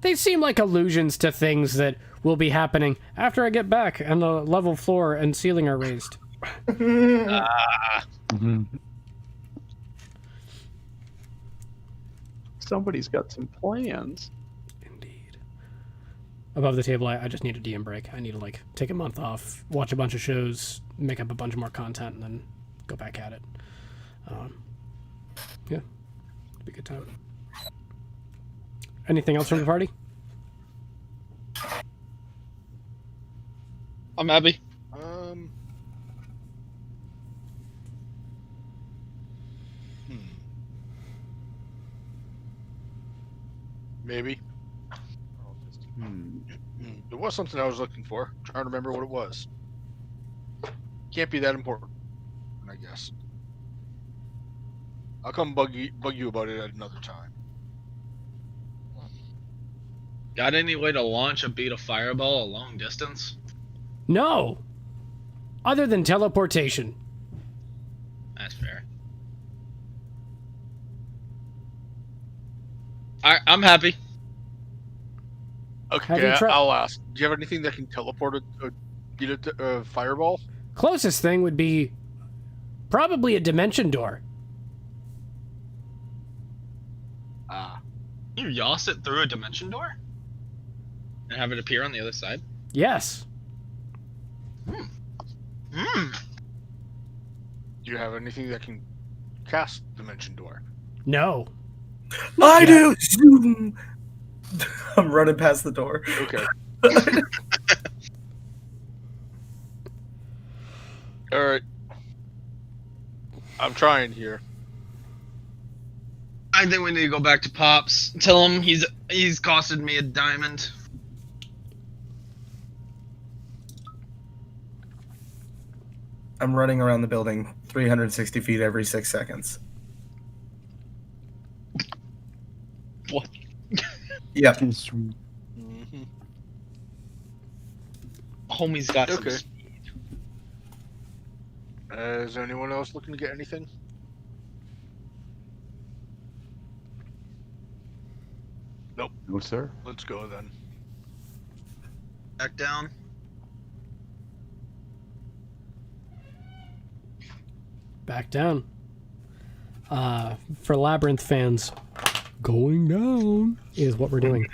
they seem like allusions to things that will be happening after I get back and the level floor and ceiling are raised. Somebody's got some plans. Indeed. Above the table, I just need a DM break. I need to like take a month off, watch a bunch of shows, make up a bunch more content, and then go back at it. Yeah, it'll be a good time. Anything else from the party? I'm happy. Maybe. Hmm. There was something I was looking for. Trying to remember what it was. Can't be that important, I guess. I'll come bug you about it at another time. Got any way to launch a beat of fireball a long distance? No. Other than teleportation. That's fair. I'm happy. Have Okay, you tried- I'll ask. Do you have anything that can teleport a fireball? Closest thing would be probably a dimension door. You yoss it through a dimension door? And have it appear on the other side? Yes. Hmm. Do you have anything that can cast dimension door? No. I do. Zoom. I'm running past the door. Okay. All right. I'm trying here. I think we need to go back to Pops. Tell him he's costed me a diamond. I'm running around the building 360 feet every 6 seconds. What? Yep. Mm-hmm. Homie's got some Okay. speed. Is there anyone else looking to get anything? No, sir. Let's go then. Back down. Back down. For Labyrinth fans, going down is what we're doing.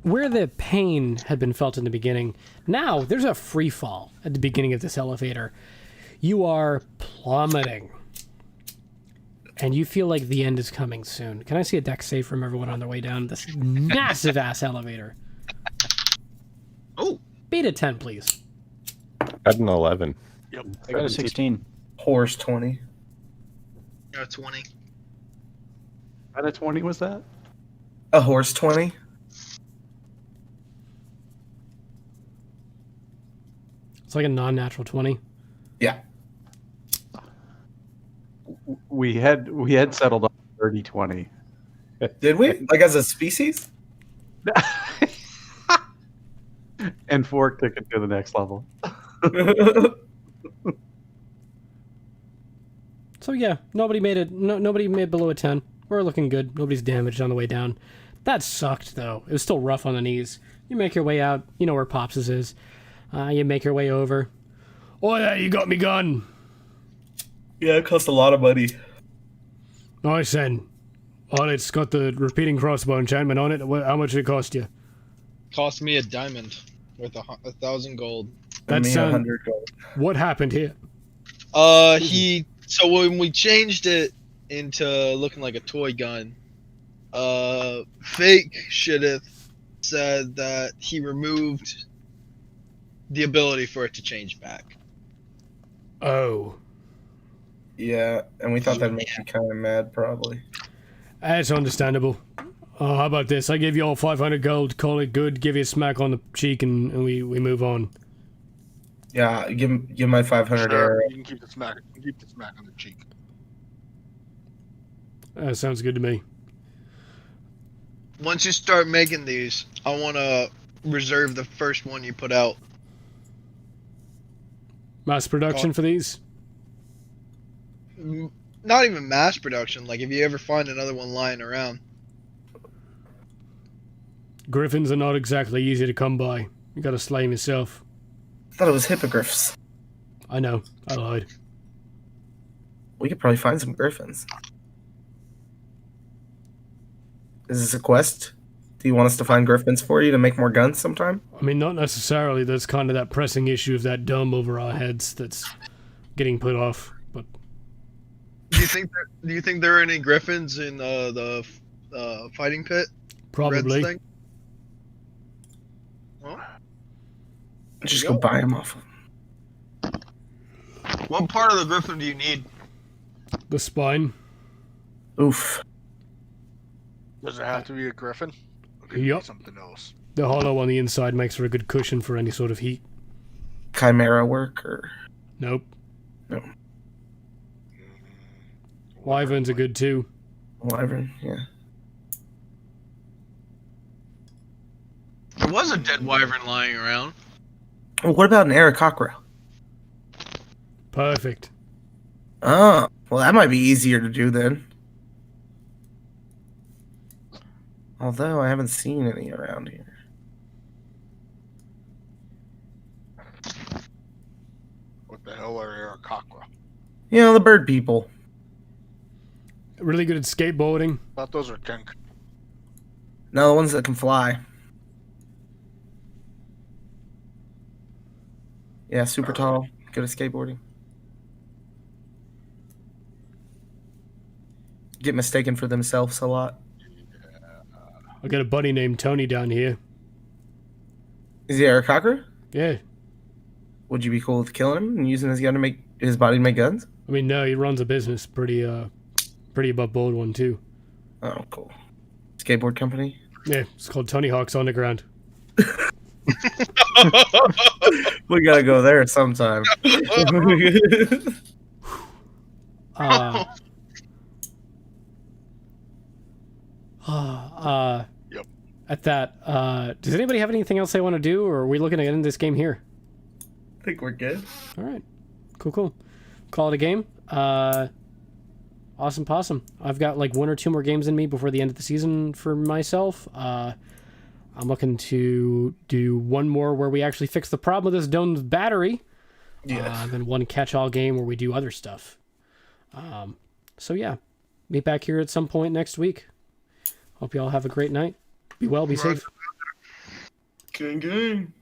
Where the pain had been felt in the beginning, now there's a free fall at the beginning of this elevator. You are plummeting. And you feel like the end is coming soon. Can I see a deck save from everyone on their way down this massive ass elevator? Oh, Beat a 10, please. Got an 11. Yep. I got a 16. Horse 20. 20. Out of 20 was that? A horse 20. It's like a non-natural 20. Yeah. We had settled on 30-20. Did we? Like as a species? And Fork took it to the next level. So yeah, nobody made it. Nobody made below a 10. We're looking good. Nobody's damaged on the way down. That sucked though. It was still rough on the knees. You make your way out. You know where Pops is. You make your way over. Oh yeah, you got me gun. Yeah, it cost a lot of money. Nice then. Oh, it's got the repeating crossbow enchantment on it. How much did it cost you? Cost me a diamond worth 1,000 gold. And That's me 100 gold. What happened here? So when we changed it into looking like a toy gun, fake Shitteth said that he removed the ability for it to change back. Oh, Yeah, and we thought that'd make you kind of mad, probably. that's understandable. How about this? I give you all 500 gold, call it good, give you a smack on the cheek, and we move on. Yeah, give my 500 Sure, arrow. you can keep the smack. You can keep the smack on the cheek. That sounds good to me. Once you start making these, I want to reserve the first one you put out. Mass production for these? Not even mass production. Like if you ever find another one lying around. Griffins are not exactly easy to come by. You gotta slay them yourself. I thought it was hippogriffs. I know, I lied. We could probably find some griffins. Is this a quest? Do you want us to find griffins for you to make more guns sometime? I mean, not necessarily. There's kind of that pressing issue of that dome over our heads that's getting put off. But Do you think there are any griffins in the fighting pit? probably. Reds thing? Well, Just you go go. buy them off of them. what part of the griffin do you need? The spine. Oof. Does it have to be a griffin? Or could it be Yup. something else. The hollow on the inside makes for a good cushion for any sort of heat. Chimera work or Nope. no Wyverns are good too. wyvern? Yeah. There was a dead wyvern lying around. Well, what about an Aarakocra? Perfect. Oh, well, that might be easier to do then. Although I haven't seen any around here. What the hell are Aarakocra? You know, the bird people. Really good at skateboarding. I thought those were Genk. No, the ones that can fly. Yeah, super tall. Good at skateboarding. Get mistaken for themselves a lot. I got a buddy named Tony down here. Is he Aarakocra? Yeah. Would you be cool with killing him and using his gun to make his body to make guns? I mean, no, he runs a business. Pretty above board one too. Oh, cool. Skateboard company? Yeah, it's called Tony Hawk's Underground. We gotta go there sometime. Yep. At that, does anybody have anything else they want to do, or are we looking at ending this game here? I think we're good. All right, cool. Call it a game. Awesome possum. I've got like 1 or 2 more games in me before the end of the season for myself. I'm looking to do one more where we actually fix the problem with this dome's battery. Yeah. And then one catch-all game where we do other stuff. So yeah, meet back here at some point next week. Hope you all have a great night. Be well, be safe. Gang, gang.